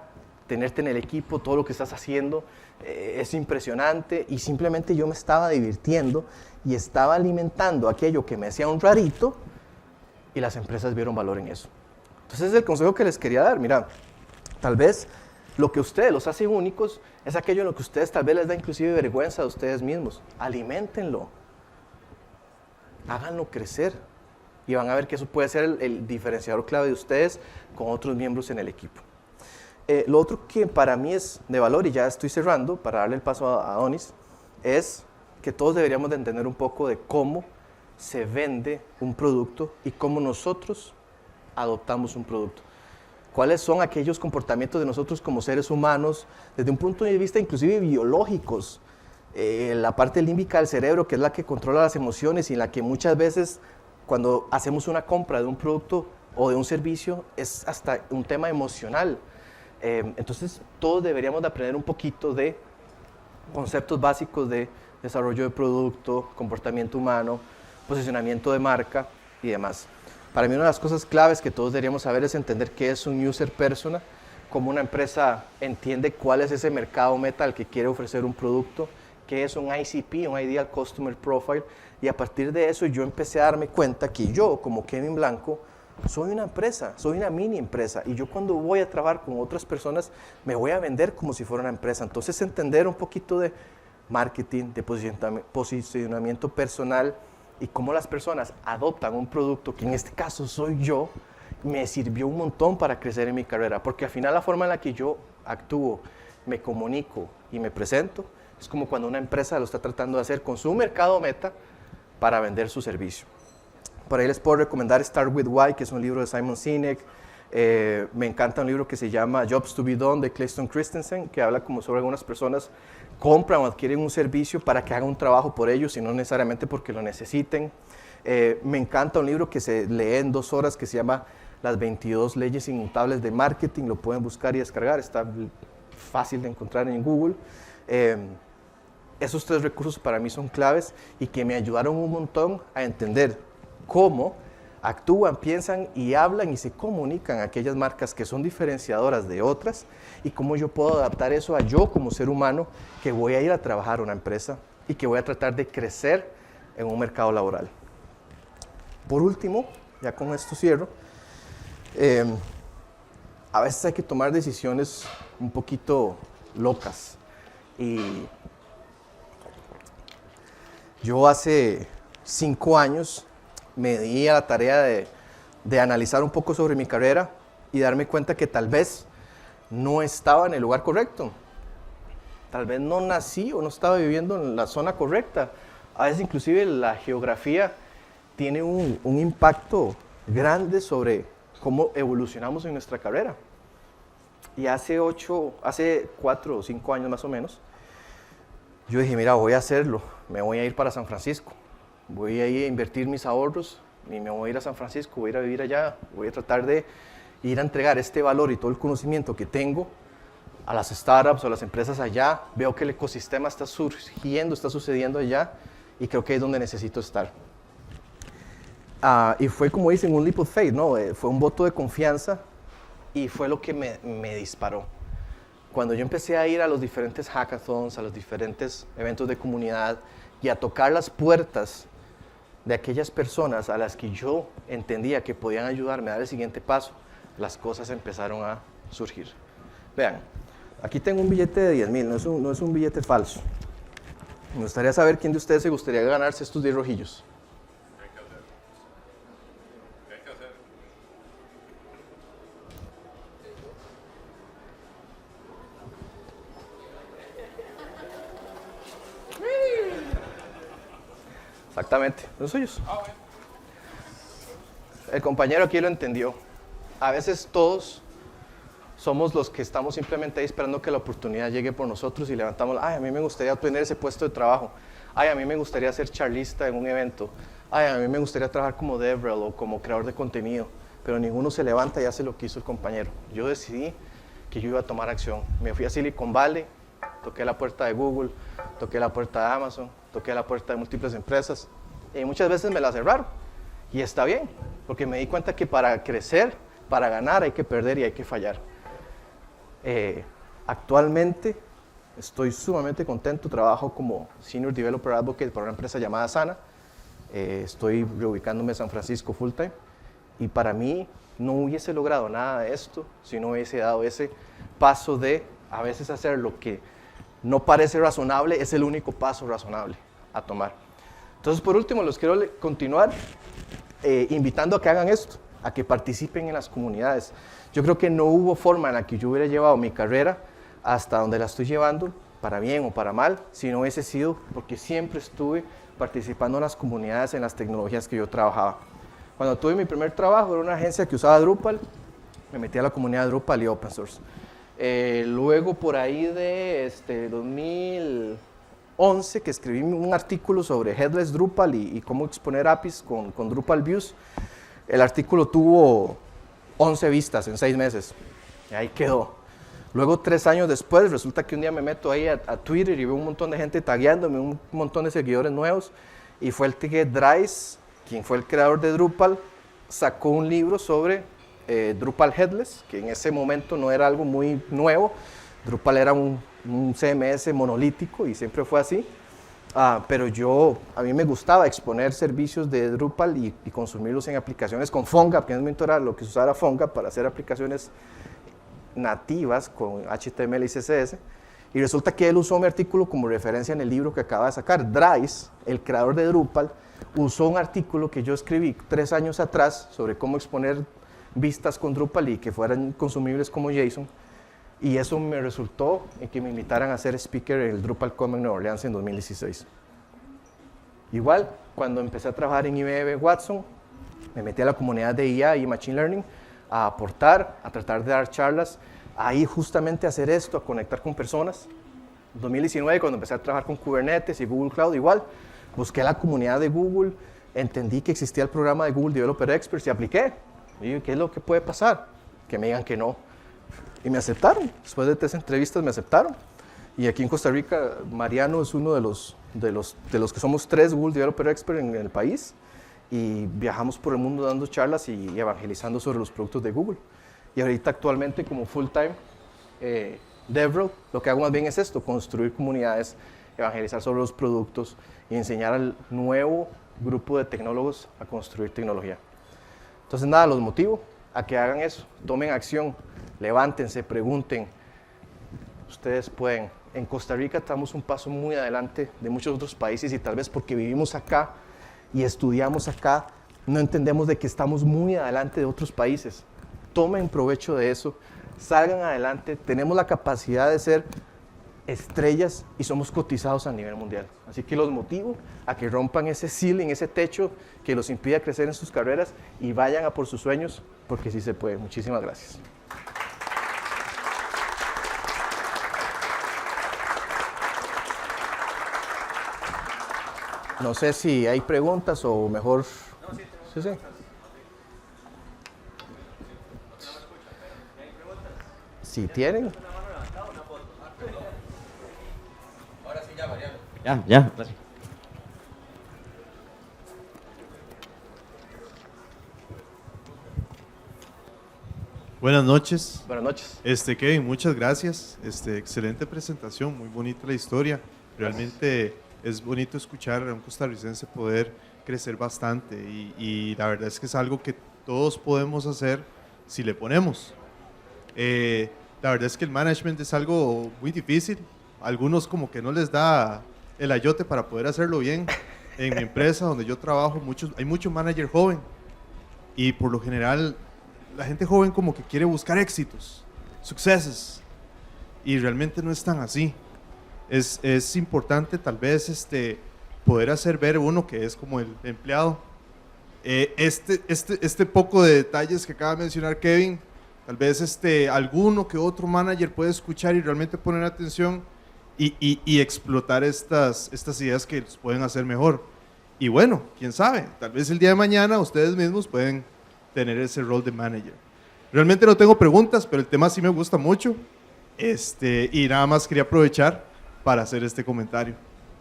Speaker 3: tenerte en el equipo, todo lo que estás haciendo es impresionante. Y simplemente yo me estaba divirtiendo y estaba alimentando aquello que me hacía un rarito, y las empresas vieron valor en eso. Entonces es el consejo que les quería dar. Mira, tal vez lo que a ustedes los hace únicos es aquello en lo que ustedes tal vez les da inclusive vergüenza a ustedes mismos. Aliméntenlo, háganlo crecer y van a ver que eso puede ser el diferenciador clave de ustedes con otros miembros en el equipo. Lo otro que para mí es de valor, y ya estoy cerrando para darle el paso a Adonis, es que todos deberíamos de entender un poco de cómo se vende un producto y cómo nosotros adoptamos un producto. ¿Cuáles son aquellos comportamientos de nosotros como seres humanos desde un punto de vista inclusive biológicos? La parte límbica del cerebro, que es la que controla las emociones y en la que muchas veces cuando hacemos una compra de un producto o de un servicio es hasta un tema emocional. Entonces todos deberíamos de aprender un poquito de conceptos básicos de desarrollo de producto, comportamiento humano, posicionamiento de marca y demás. Para mí una de las cosas claves que todos deberíamos saber es entender qué es un user persona, cómo una empresa entiende cuál es ese mercado meta al que quiere ofrecer un producto, qué es un ICP, un Ideal Customer Profile, y a partir de eso yo empecé a darme cuenta que yo, como Kevin Blanco, soy una empresa, soy una mini empresa, y yo cuando voy a trabajar con otras personas me voy a vender como si fuera una empresa. Entonces entender un poquito de marketing, de posicionamiento personal, y cómo las personas adoptan un producto, que en este caso soy yo, me sirvió un montón para crecer en mi carrera, porque al final la forma en la que yo actúo, me comunico y me presento, es como cuando una empresa lo está tratando de hacer con su mercado meta para vender su servicio. Por ahí les puedo recomendar Start With Why, que es un libro de Simon Sinek. Me encanta un libro que se llama Jobs to be Done, de Clayton Christensen, que habla como sobre algunas personas compran o adquieren un servicio para que hagan un trabajo por ellos y no necesariamente porque lo necesiten. Me encanta un libro que se lee en 2 horas que se llama Las 22 leyes inmutables de marketing. Lo pueden buscar y descargar, está fácil de encontrar en Google. Esos 3 recursos para mí son claves y que me ayudaron un montón a entender cómo actúan, piensan y hablan y se comunican aquellas marcas que son diferenciadoras de otras y cómo yo puedo adaptar eso a yo como ser humano que voy a ir a trabajar a una empresa y que voy a tratar de crecer en un mercado laboral. Por último, ya con esto cierro, a veces hay que tomar decisiones un poquito locas y yo hace 5 años me di a la tarea de analizar un poco sobre mi carrera y darme cuenta que tal vez no estaba en el lugar correcto. Tal vez no nací o no estaba viviendo en la zona correcta. A veces inclusive la geografía tiene un impacto grande sobre cómo evolucionamos en nuestra carrera. Y hace 4 o 5 años más o menos, yo dije, mira, voy a hacerlo, me voy a ir para San Francisco. Voy a ir a invertir mis ahorros y me voy a ir a San Francisco, voy a ir a vivir allá, voy a tratar de ir a entregar este valor y todo el conocimiento que tengo a las startups o a las empresas allá. Veo que el ecosistema está surgiendo, está sucediendo allá y creo que es donde necesito estar. Y fue como dicen, un leap of faith, ¿no? Fue un voto de confianza y fue lo que me disparó. Cuando yo empecé a ir a los diferentes hackathons, a los diferentes eventos de comunidad y a tocar las puertas de aquellas personas a las que yo entendía que podían ayudarme a dar el siguiente paso, las cosas empezaron a surgir. Vean, aquí tengo un billete de 10,000, no es un billete falso. Me gustaría saber quién de ustedes se gustaría ganarse estos 10 rojillos. Exactamente, los suyos. El compañero aquí lo entendió. A veces todos somos los que estamos simplemente ahí esperando que la oportunidad llegue por nosotros y levantamos, ay, a mí me gustaría obtener ese puesto de trabajo, ay, a mí me gustaría ser charlista en un evento, ay, a mí me gustaría trabajar como DevRel o como creador de contenido, pero ninguno se levanta y hace lo que hizo el compañero. Yo decidí que yo iba a tomar acción. Me fui a Silicon Valley, toqué la puerta de Google, toqué la puerta de Amazon, toqué la puerta de múltiples empresas y muchas veces me la cerraron. Y está bien, porque me di cuenta que para crecer, para ganar hay que perder y hay que fallar. Actualmente estoy sumamente contento, trabajo como Senior Developer Advocate para una empresa llamada Sana. Estoy reubicándome en San Francisco full time y para mí no hubiese logrado nada de esto si no hubiese dado ese paso de a veces hacer lo que no parece razonable, es el único paso razonable a tomar. Entonces, por último, los quiero continuar invitando a que hagan esto, a que participen en las comunidades. Yo creo que no hubo forma en la que yo hubiera llevado mi carrera hasta donde la estoy llevando, para bien o para mal, si no hubiese sido porque siempre estuve participando en las comunidades, en las tecnologías que yo trabajaba. Cuando tuve mi primer trabajo, era una agencia que usaba Drupal, me metí a la comunidad de Drupal y Open Source. Luego, por ahí de 2011, que escribí un artículo sobre Headless Drupal y cómo exponer APIs con Drupal Views, el artículo tuvo 11 vistas en 6 meses, y ahí quedó. Luego, 3 años después, resulta que un día me meto ahí a Twitter y veo un montón de gente tagueándome, un montón de seguidores nuevos, y fue el que Dries, quien fue el creador de Drupal, sacó un libro sobre Drupal Headless, que en ese momento no era algo muy nuevo. Drupal era un CMS monolítico y siempre fue así, pero a mí me gustaba exponer servicios de Drupal y consumirlos en aplicaciones con PhoneGap, que en ese momento era lo que se usaba era PhoneGap para hacer aplicaciones nativas con HTML y CSS, y resulta que él usó mi artículo como referencia en el libro que acaba de sacar. Dries, el creador de Drupal, usó un artículo que yo escribí 3 años atrás sobre cómo exponer vistas con Drupal y que fueran consumibles como JSON, Y eso me resultó en que me invitaran a ser speaker en el DrupalCon en Nueva Orleans en 2016. Igual, cuando empecé a trabajar en IBM Watson, me metí a la comunidad de IA y Machine Learning a aportar, a tratar de dar charlas, ahí justamente a hacer esto, a conectar con personas. En 2019, cuando empecé a trabajar con Kubernetes y Google Cloud, igual, busqué la comunidad de Google, entendí que existía el programa de Google Developer Experts y apliqué. Y dije, ¿qué es lo que puede pasar? Que me digan que no. Y me aceptaron. Después de 3 entrevistas me aceptaron. Y aquí en Costa Rica, Mariano es uno de los que somos 3 Google Developer Experts en el país. Y viajamos por el mundo dando charlas y evangelizando sobre los productos de Google. Y ahorita actualmente como full time DevRel, lo que hago más bien es esto, construir comunidades, evangelizar sobre los productos y enseñar al nuevo grupo de tecnólogos a construir tecnología. Entonces nada, los motivo a que hagan eso, tomen acción, levántense, pregunten, ustedes pueden. En Costa Rica estamos un paso muy adelante de muchos otros países y tal vez porque vivimos acá y estudiamos acá, no entendemos de que estamos muy adelante de otros países. Tomen provecho de eso, salgan adelante, tenemos la capacidad de ser estrellas y somos cotizados a nivel mundial. Así que los motivo a que rompan ese ceiling, ese techo que los impide crecer en sus carreras y vayan a por sus sueños, porque sí se puede. Muchísimas gracias. No sé si hay preguntas o mejor... Sí, sí. Si tienen.
Speaker 1: Ya.
Speaker 4: Buenas noches.
Speaker 3: Buenas noches.
Speaker 4: Kevin, muchas gracias. Excelente presentación, muy bonita la historia. Realmente es bonito escuchar a un costarricense poder crecer bastante y la verdad es que es algo que todos podemos hacer si le ponemos. La verdad es que el management es algo muy difícil. Algunos como que no les da el ayote para poder hacerlo bien. En mi empresa donde yo trabajo hay mucho manager joven y por lo general la gente joven como que quiere buscar éxitos, sucesos, y realmente no es tan así. Es importante tal vez poder hacer ver uno que es como el empleado. Este poco de detalles que acaba de mencionar Kevin, tal vez alguno que otro manager puede escuchar y realmente poner atención y explotar estas ideas que los pueden hacer mejor. Y bueno, quién sabe, tal vez el día de mañana ustedes mismos pueden tener ese rol de manager. Realmente no tengo preguntas, pero el tema sí me gusta mucho. Y nada más quería aprovechar para hacer este comentario.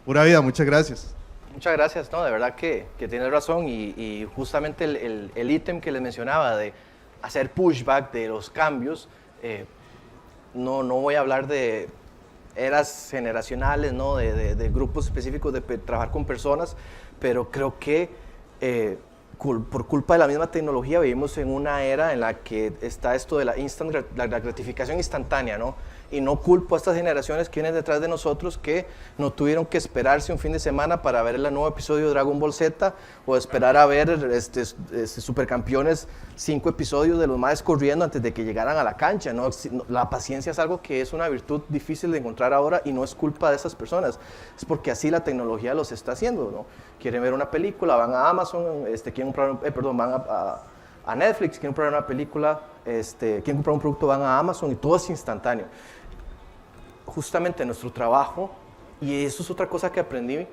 Speaker 4: Pura vida, muchas gracias.
Speaker 3: Muchas gracias, no, de verdad que tienes razón y justamente el ítem que les mencionaba de hacer pushback de los cambios, no voy a hablar de eras generacionales, ¿no? de grupos específicos de trabajar con personas, pero creo que por culpa de la misma tecnología vivimos en una era en la que está esto de la gratificación instantánea, ¿no? Y no culpo a estas generaciones que vienen detrás de nosotros que no tuvieron que esperarse un fin de semana para ver el nuevo episodio de Dragon Ball Z o esperar a ver Supercampeones 5 episodios de los más corriendo antes de que llegaran a la cancha, ¿no? La paciencia es algo que es una virtud difícil de encontrar ahora y no es culpa de esas personas, es porque así la tecnología los está haciendo, ¿no? Quieren ver una película, van a Amazon, quieren comprar, van a Netflix, quieren comprar una película, quieren comprar un producto, van a Amazon y todo es instantáneo. Justamente nuestro trabajo, y eso es otra cosa que aprendí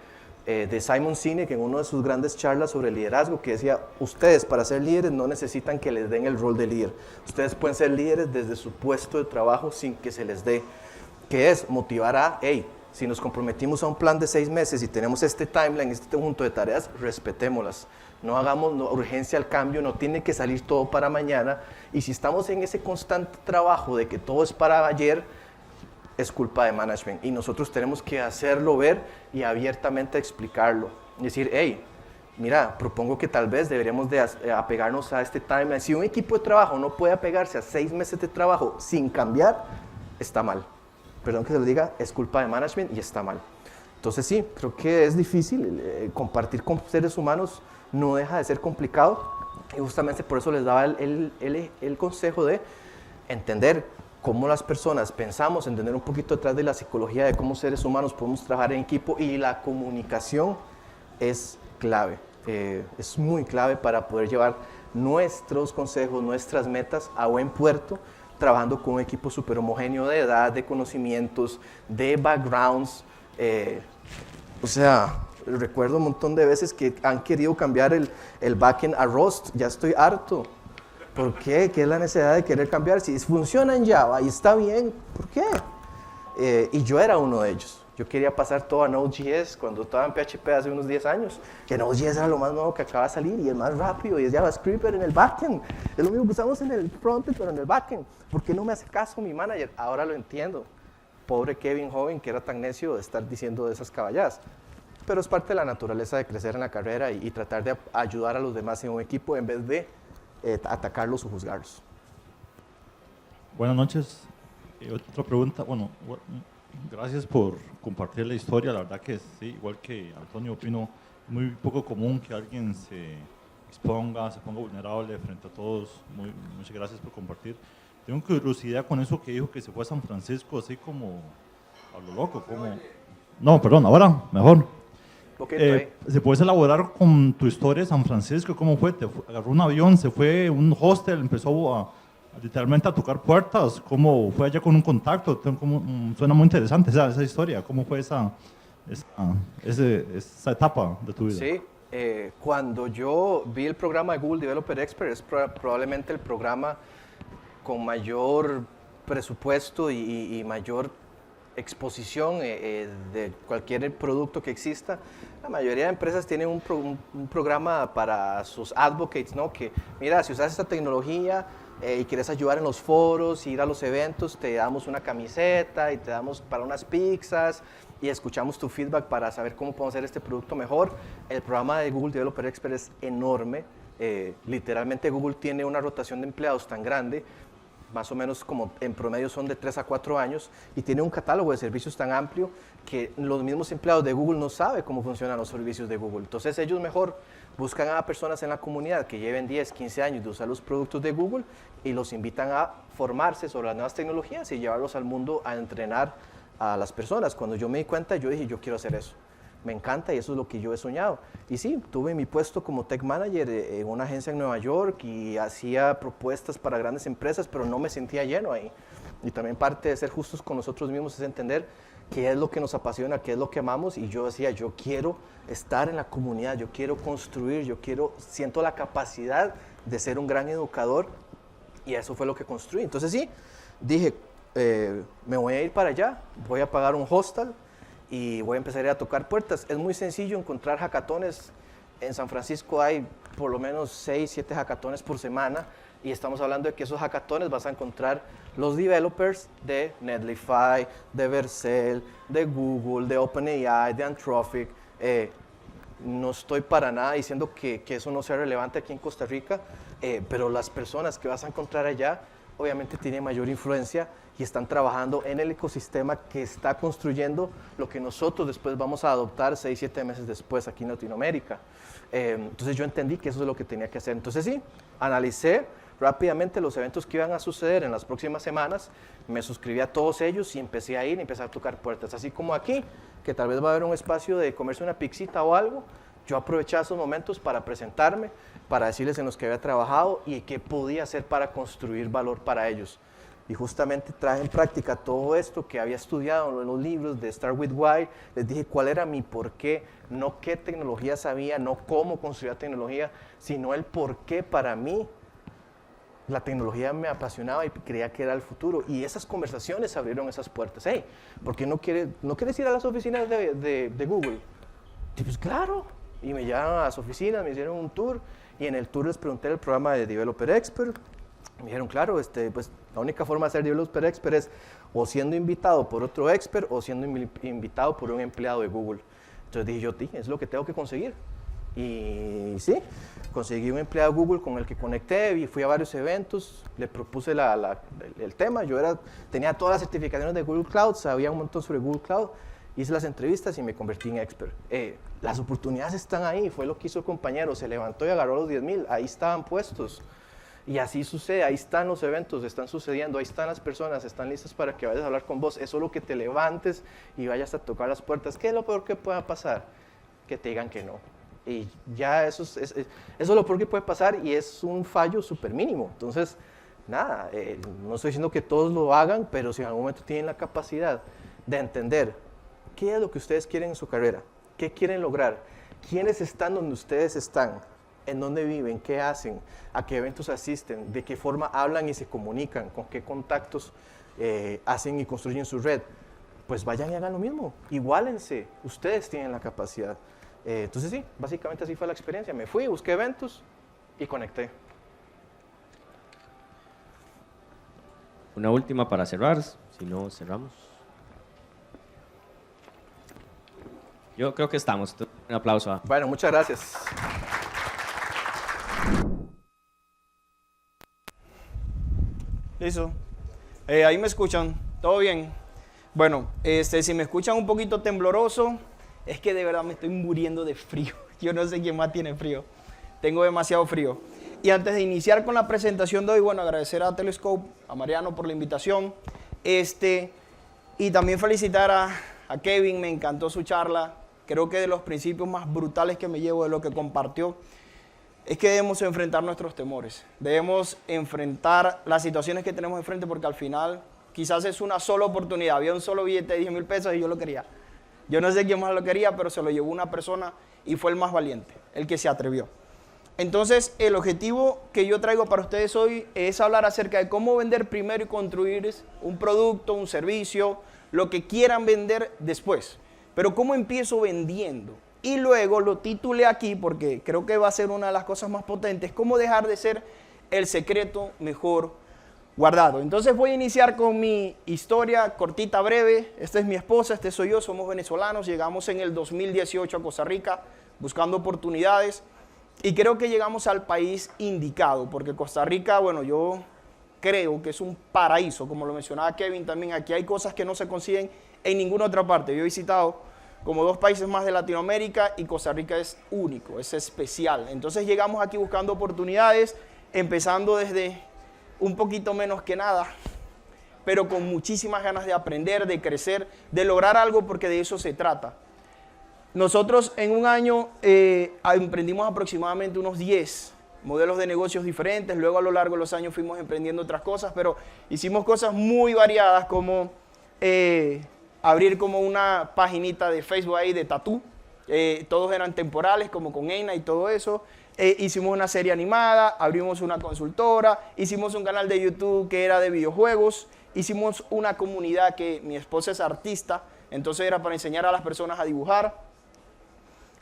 Speaker 3: de Simon Sinek en una de sus grandes charlas sobre liderazgo, que decía, ustedes para ser líderes no necesitan que les den el rol de líder, ustedes pueden ser líderes desde su puesto de trabajo sin que se les dé, que es motivar a, hey, si nos comprometimos a un plan de 6 meses y tenemos este timeline, este conjunto de tareas, respetémoslas. No hagamos urgencia al cambio, no tiene que salir todo para mañana. Y si estamos en ese constante trabajo de que todo es para ayer, es culpa de management. Y nosotros tenemos que hacerlo ver y abiertamente explicarlo. Decir, hey, mira, propongo que tal vez deberíamos de apegarnos a este timeline. Si un equipo de trabajo no puede apegarse a 6 meses de trabajo sin cambiar, está mal. Perdón que se lo diga, es culpa de management y está mal. Entonces sí, creo que es difícil. Compartir con seres humanos no deja de ser complicado y justamente por eso les daba el consejo de entender cómo las personas pensamos, entender un poquito detrás de la psicología de cómo seres humanos podemos trabajar en equipo, y la comunicación es clave, es muy clave para poder llevar nuestros consejos, nuestras metas a buen puerto, trabajando con un equipo súper homogéneo de edad, de conocimientos, de backgrounds. O sea, recuerdo un montón de veces que han querido cambiar el backend a Rust. Ya estoy harto. ¿Por qué? ¿Qué es la necesidad de querer cambiar? Si funciona en Java y está bien, ¿por qué? Y yo era uno de ellos. Yo quería pasar todo a Node.js cuando estaba en PHP hace unos 10 años, que Node.js era lo más nuevo que acaba de salir y el más rápido, y es JavaScript en el backend. Es lo mismo que usamos en el frontend, pero en el backend. ¿Por qué no me hace caso mi manager? Ahora lo entiendo. Pobre Kevin Joven, que era tan necio de estar diciendo de esas caballadas. Pero es parte de la naturaleza de crecer en la carrera y tratar de ayudar a los demás en un equipo en vez de atacarlos o juzgarlos.
Speaker 5: Buenas noches. Otra pregunta. Bueno, gracias por compartir la historia. La verdad que sí, igual que Antonio, opino muy poco común que alguien se exponga, se ponga vulnerable frente a todos. Muchas gracias por compartir. Tengo curiosidad con eso que dijo que se fue a San Francisco, así como a lo loco. Como... No, perdón, ahora mejor. ¿Se puedes elaborar con tu historia de San Francisco? ¿Cómo fue? ¿Agarró un avión, se fue a un hostel, empezó literalmente a tocar puertas? ¿Cómo fue allá con un contacto? Suena muy interesante esa historia. ¿Cómo fue esa etapa de tu vida?
Speaker 3: Sí, cuando yo vi el programa de Google Developer Expert, es probablemente el programa con mayor presupuesto y mayor exposición de cualquier producto que exista. La mayoría de empresas tienen un programa para sus advocates, ¿no? Que mira, si usas esta tecnología y quieres ayudar en los foros, ir a los eventos, te damos una camiseta y te damos para unas pizzas y escuchamos tu feedback para saber cómo podemos hacer este producto mejor. El programa de Google Developer Expert es enorme. Literalmente Google tiene una rotación de empleados tan grande, más o menos como en promedio son de 3 a 4 años, y tiene un catálogo de servicios tan amplio que los mismos empleados de Google no saben cómo funcionan los servicios de Google. Entonces ellos mejor buscan a personas en la comunidad que lleven 10, 15 años de usar los productos de Google y los invitan a formarse sobre las nuevas tecnologías y llevarlos al mundo a entrenar a las personas. Cuando yo me di cuenta, yo dije, yo quiero hacer eso. Me encanta y eso es lo que yo he soñado. Y sí, tuve mi puesto como Tech Manager en una agencia en Nueva York y hacía propuestas para grandes empresas, pero no me sentía lleno ahí. Y también parte de ser justos con nosotros mismos es entender qué es lo que nos apasiona, qué es lo que amamos. Y yo decía, yo quiero estar en la comunidad, yo quiero construir, siento la capacidad de ser un gran educador, y eso fue lo que construí. Entonces sí, dije, me voy a ir para allá, voy a pagar un hostel y voy a empezar a ir a tocar puertas. Es muy sencillo encontrar hackatones. En San Francisco hay por lo menos 6, 7 hackatones por semana, y estamos hablando de que esos hackatones vas a encontrar los developers de Netlify, de Vercel, de Google, de OpenAI, de Anthropic. No estoy para nada diciendo que eso no sea relevante aquí en Costa Rica, pero las personas que vas a encontrar allá obviamente tienen mayor influencia y están trabajando en el ecosistema que está construyendo lo que nosotros después vamos a adoptar 6, 7 meses después aquí en Latinoamérica. Entonces yo entendí que eso es lo que tenía que hacer. Entonces sí, analicé rápidamente los eventos que iban a suceder en las próximas semanas, me suscribí a todos ellos y empecé a ir y empecé a tocar puertas. Así como aquí, que tal vez va a haber un espacio de comerse una pizzita o algo, yo aproveché esos momentos para presentarme, para decirles en los que había trabajado y qué podía hacer para construir valor para ellos. Y justamente traje en práctica todo esto que había estudiado en los libros de Start With Why. Les dije cuál era mi porqué, no qué tecnología sabía, no cómo construir tecnología, sino el porqué para mí. La tecnología me apasionaba y creía que era el futuro. Y esas conversaciones abrieron esas puertas. Hey, ¿por qué no quieres ir a las oficinas de Google? Y pues claro. Y me llevaron a las oficinas, me hicieron un tour. Y en el tour les pregunté el programa de Developer Expert. Me dijeron, claro, pues la única forma de ser Developer Expert es o siendo invitado por otro expert o siendo invitado por un empleado de Google. Entonces dije yo, es lo que tengo que conseguir. Y sí, conseguí un empleado de Google con el que conecté y fui a varios eventos, le propuse el tema. Yo tenía todas las certificaciones de Google Cloud, sabía un montón sobre Google Cloud, hice las entrevistas y me convertí en expert. Las oportunidades están ahí, fue lo que hizo el compañero, se levantó y agarró los 10,000, ahí estaban puestos. Y así sucede, ahí están los eventos, están sucediendo, ahí están las personas, están listas para que vayas a hablar con vos. Es solo que te levantes y vayas a tocar las puertas. ¿Qué es lo peor que pueda pasar? Que te digan que no. Y ya eso es lo peor que puede pasar y es un fallo súper mínimo. Entonces, nada, no estoy diciendo que todos lo hagan, pero si en algún momento tienen la capacidad de entender qué es lo que ustedes quieren en su carrera, qué quieren lograr, quiénes están donde ustedes están, en dónde viven, qué hacen, a qué eventos asisten, de qué forma hablan y se comunican, con qué contactos hacen y construyen su red, pues vayan y hagan lo mismo, iguálense, ustedes tienen la capacidad. Entonces sí, básicamente así fue la experiencia, me fui, busqué eventos y conecté.
Speaker 1: Una última para cerrar, si no cerramos. Yo creo que estamos. Un aplauso.
Speaker 3: Bueno, muchas gracias.
Speaker 6: Listo. Ahí me escuchan. ¿Todo bien? Bueno, si me escuchan un poquito tembloroso, es que de verdad me estoy muriendo de frío. Yo no sé quién más tiene frío. Tengo demasiado frío. Y antes de iniciar con la presentación de hoy, bueno, agradecer a Telescope, a Mariano por la invitación. Y también felicitar a Kevin, me encantó su charla. Creo que de los principios más brutales que me llevo de lo que compartió es que debemos enfrentar nuestros temores. Debemos enfrentar las situaciones que tenemos enfrente porque al final quizás es una sola oportunidad. Había un solo billete de 10,000 pesos y yo lo quería. Yo no sé quién más lo quería, pero se lo llevó una persona y fue el más valiente, el que se atrevió. Entonces, el objetivo que yo traigo para ustedes hoy es hablar acerca de cómo vender primero y construir un producto, un servicio, lo que quieran vender después. Pero ¿cómo empiezo vendiendo? Y luego lo titulé aquí porque creo que va a ser una de las cosas más potentes, cómo dejar de ser el secreto mejor guardado. Entonces voy a iniciar con mi historia cortita, breve. Esta es mi esposa, este soy yo, somos venezolanos. Llegamos en el 2018 a Costa Rica buscando oportunidades y creo que llegamos al país indicado porque Costa Rica, bueno, yo creo que es un paraíso, como lo mencionaba Kevin también. Aquí hay cosas que no se consiguen en ninguna otra parte. Yo he visitado como 2 países más de Latinoamérica y Costa Rica es único, es especial. Entonces llegamos aquí buscando oportunidades, empezando desde un poquito menos que nada, pero con muchísimas ganas de aprender, de crecer, de lograr algo porque de eso se trata. Nosotros en un año emprendimos aproximadamente unos 10 modelos de negocios diferentes, luego a lo largo de los años fuimos emprendiendo otras cosas, pero hicimos cosas muy variadas como abrir como una paginita de Facebook ahí de tatú, todos eran temporales como con Eina y todo eso. Hicimos una serie animada, abrimos una consultora, hicimos un canal de YouTube que era de videojuegos, hicimos una comunidad que mi esposa es artista, entonces era para enseñar a las personas a dibujar.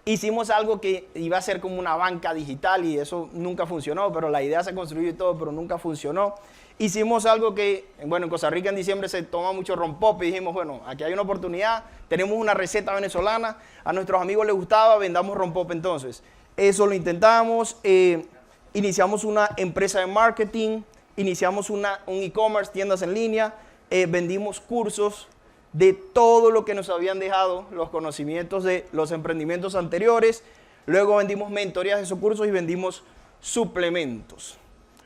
Speaker 6: Hicimos algo que iba a ser como una banca digital y eso nunca funcionó, pero la idea se construyó y todo, pero nunca funcionó. Hicimos algo que, bueno, en Costa Rica en diciembre se toma mucho rompope y dijimos, bueno, aquí hay una oportunidad, tenemos una receta venezolana, a nuestros amigos les gustaba, vendamos rompope entonces. Eso lo intentamos, iniciamos una empresa de marketing, iniciamos un e-commerce, tiendas en línea, vendimos cursos de todo lo que nos habían dejado los conocimientos de los emprendimientos anteriores, luego vendimos mentorías de esos cursos y vendimos suplementos.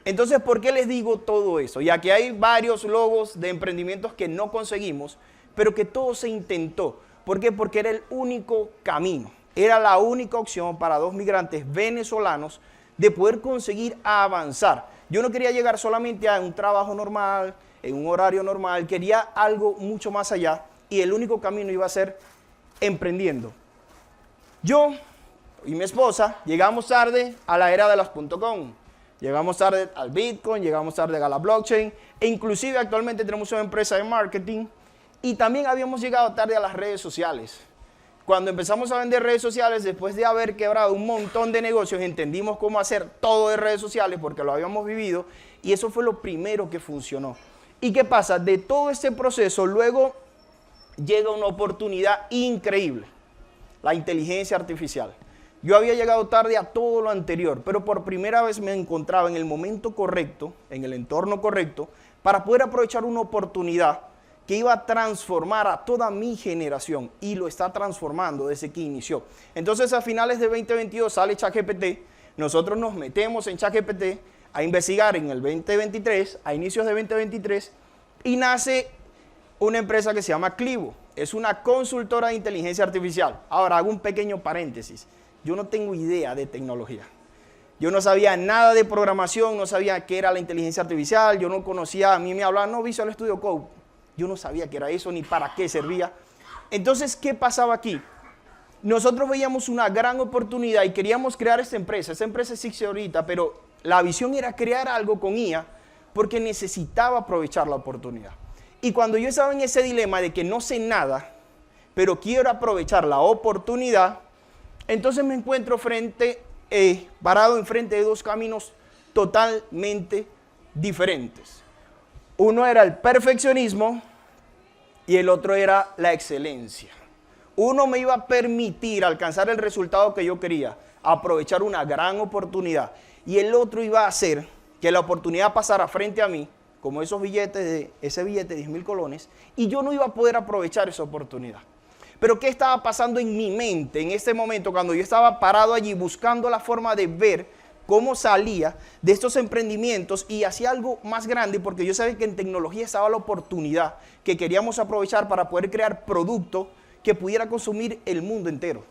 Speaker 6: Entonces, ¿por qué les digo todo eso? Ya que hay varios logos de emprendimientos que no conseguimos, pero que todo se intentó. ¿Por qué? Porque era el único camino. Era la única opción para 2 migrantes venezolanos de poder conseguir avanzar. Yo no quería llegar solamente a un trabajo normal, en un horario normal, quería algo mucho más allá y el único camino iba a ser emprendiendo. Yo y mi esposa llegamos tarde a la era de las .com. Llegamos tarde al Bitcoin, llegamos tarde a la blockchain e inclusive actualmente tenemos una empresa de marketing y también habíamos llegado tarde a las redes sociales. Cuando empezamos a vender redes sociales, después de haber quebrado un montón de negocios, entendimos cómo hacer todo de redes sociales porque lo habíamos vivido y eso fue lo primero que funcionó. ¿Y qué pasa? De todo este proceso luego llega una oportunidad increíble, la inteligencia artificial. Yo había llegado tarde a todo lo anterior, pero por primera vez me encontraba en el momento correcto, en el entorno correcto, para poder aprovechar una oportunidad que iba a transformar a toda mi generación y lo está transformando desde que inició. Entonces a finales de 2022 sale ChatGPT, nosotros nos metemos en ChatGPT, a investigar en el 2023, a inicios de 2023, y nace una empresa que se llama Clivo. Es una consultora de inteligencia artificial. Ahora hago un pequeño paréntesis. Yo no tengo idea de tecnología. Yo no sabía nada de programación, no sabía qué era la inteligencia artificial, yo no conocía, a mí me hablaban, no, Visual Studio Code. Yo no sabía qué era eso ni para qué servía. Entonces, ¿qué pasaba aquí? Nosotros veíamos una gran oportunidad y queríamos crear esta empresa. Esta empresa existe ahorita, pero la visión era crear algo con IA porque necesitaba aprovechar la oportunidad. Y cuando yo estaba en ese dilema de que no sé nada, pero quiero aprovechar la oportunidad, entonces me encuentro parado enfrente de dos caminos totalmente diferentes. Uno era el perfeccionismo y el otro era la excelencia. Uno me iba a permitir alcanzar el resultado que yo quería, aprovechar una gran oportunidad, y el otro iba a hacer que la oportunidad pasara frente a mí, como ese billete de 10.000 colones, y yo no iba a poder aprovechar esa oportunidad. Pero ¿qué estaba pasando en mi mente en este momento cuando yo estaba parado allí buscando la forma de ver cómo salía de estos emprendimientos y hacía algo más grande? Porque yo sabía que en tecnología estaba la oportunidad que queríamos aprovechar para poder crear producto que pudiera consumir el mundo entero.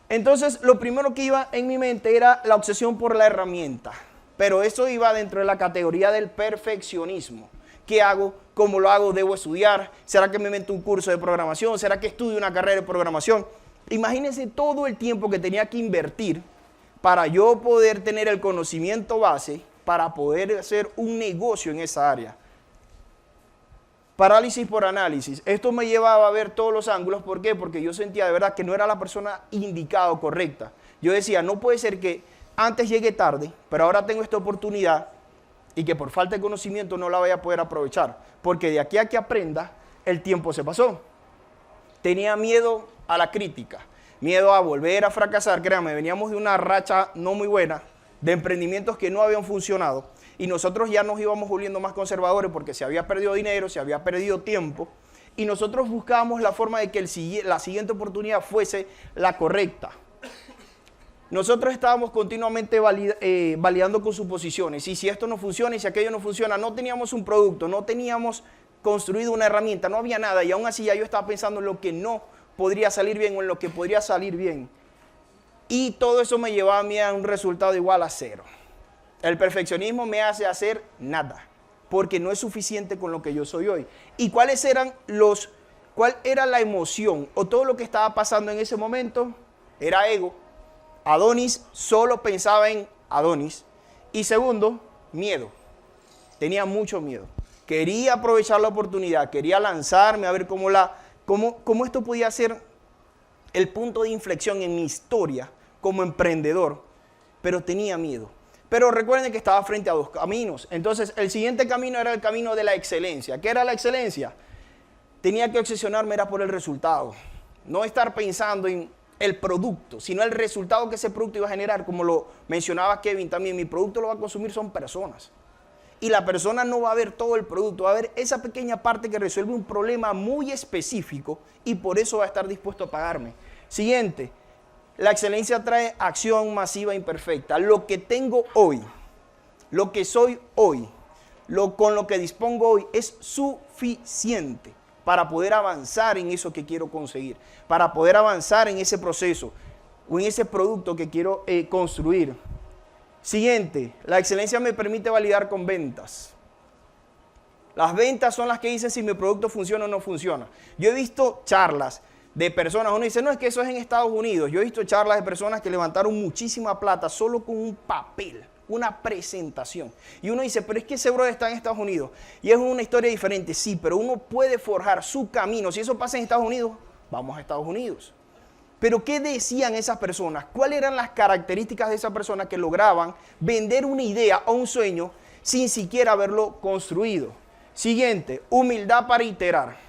Speaker 6: Entonces, lo primero que iba en mi mente era la obsesión por la herramienta, pero eso iba dentro de la categoría del perfeccionismo. ¿Qué hago? ¿Cómo lo hago? ¿Debo estudiar? ¿Será que me meto un curso de programación? ¿Será que estudio una carrera de programación? Imagínense todo el tiempo que tenía que invertir para yo poder tener el conocimiento base para poder hacer un negocio en esa área. Parálisis por análisis. Esto me llevaba a ver todos los ángulos. ¿Por qué? Porque yo sentía de verdad que no era la persona indicada o correcta. Yo decía, no puede ser que antes llegue tarde, pero ahora tengo esta oportunidad y que por falta de conocimiento no la vaya a poder aprovechar. Porque de aquí a que aprenda, el tiempo se pasó. Tenía miedo a la crítica, miedo a volver a fracasar. Créanme, veníamos de una racha no muy buena, de emprendimientos que no habían funcionado. Y nosotros ya nos íbamos volviendo más conservadores porque se había perdido dinero, se había perdido tiempo. Y nosotros buscábamos la forma de que la siguiente oportunidad fuese la correcta. Nosotros estábamos continuamente validando con suposiciones. Y si esto no funciona y si aquello no funciona, no teníamos un producto, no teníamos construido una herramienta, no había nada. Y aún así ya yo estaba pensando en lo que no podría salir bien o en lo que podría salir bien. Y todo eso me llevaba a mí a un resultado igual a 0. El perfeccionismo me hace hacer nada, porque no es suficiente con lo que yo soy hoy. ¿Y cuál era la emoción o todo lo que estaba pasando en ese momento? Era ego. Adonis solo pensaba en Adonis. Y segundo, miedo. Tenía mucho miedo. Quería aprovechar la oportunidad, quería lanzarme a ver cómo esto podía ser el punto de inflexión en mi historia como emprendedor, pero tenía miedo. Pero recuerden que estaba frente a dos caminos. Entonces, el siguiente camino era el camino de la excelencia. ¿Qué era la excelencia? Tenía que obsesionarme era por el resultado. No estar pensando en el producto, sino el resultado que ese producto iba a generar. Como lo mencionaba Kevin también, mi producto lo va a consumir son personas. Y la persona no va a ver todo el producto, va a ver esa pequeña parte que resuelve un problema muy específico y por eso va a estar dispuesto a pagarme. Siguiente. La excelencia trae acción masiva imperfecta. Lo que tengo hoy, lo que soy hoy, con lo que dispongo hoy es suficiente para poder avanzar en eso que quiero conseguir, para poder avanzar en ese proceso o en ese producto que quiero construir. Siguiente, la excelencia me permite validar con ventas. Las ventas son las que dicen si mi producto funciona o no funciona. Yo he visto charlas de personas, uno dice, no, es que eso es en Estados Unidos. Yo he visto charlas de personas que levantaron muchísima plata solo con un papel, una presentación. Y uno dice, pero es que ese brother está en Estados Unidos. Y es una historia diferente, sí, pero uno puede forjar su camino. Si eso pasa en Estados Unidos, vamos a Estados Unidos. Pero ¿qué decían esas personas? ¿Cuáles eran las características de esas personas que lograban vender una idea o un sueño sin siquiera haberlo construido? Siguiente, humildad para iterar.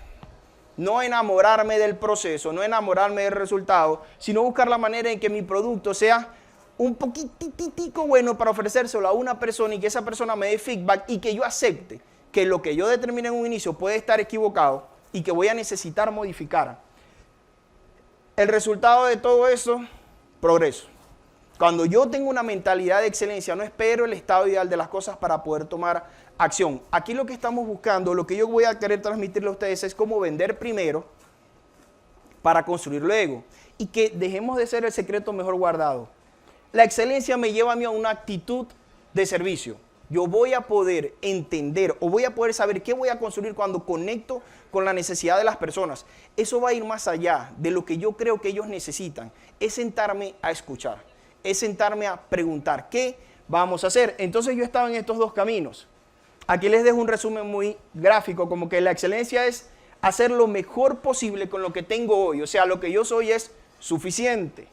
Speaker 6: No enamorarme del proceso, no enamorarme del resultado, sino buscar la manera en que mi producto sea un poquititico bueno para ofrecérselo a una persona y que esa persona me dé feedback y que yo acepte que lo que yo determiné en un inicio puede estar equivocado y que voy a necesitar modificar. El resultado de todo eso, progreso. Cuando yo tengo una mentalidad de excelencia, no espero el estado ideal de las cosas para poder tomar acción. Aquí lo que estamos buscando, lo que yo voy a querer transmitirle a ustedes es cómo vender primero para construir luego. Y que dejemos de ser el secreto mejor guardado. La excelencia me lleva a mí a una actitud de servicio. Yo voy a poder entender o voy a poder saber qué voy a construir cuando conecto con la necesidad de las personas. Eso va a ir más allá de lo que yo creo que ellos necesitan. Es sentarme a escuchar. Es sentarme a preguntar qué vamos a hacer. Entonces yo estaba en estos dos caminos. Aquí les dejo un resumen muy gráfico, como que la excelencia es hacer lo mejor posible con lo que tengo hoy. O sea, lo que yo soy es suficiente.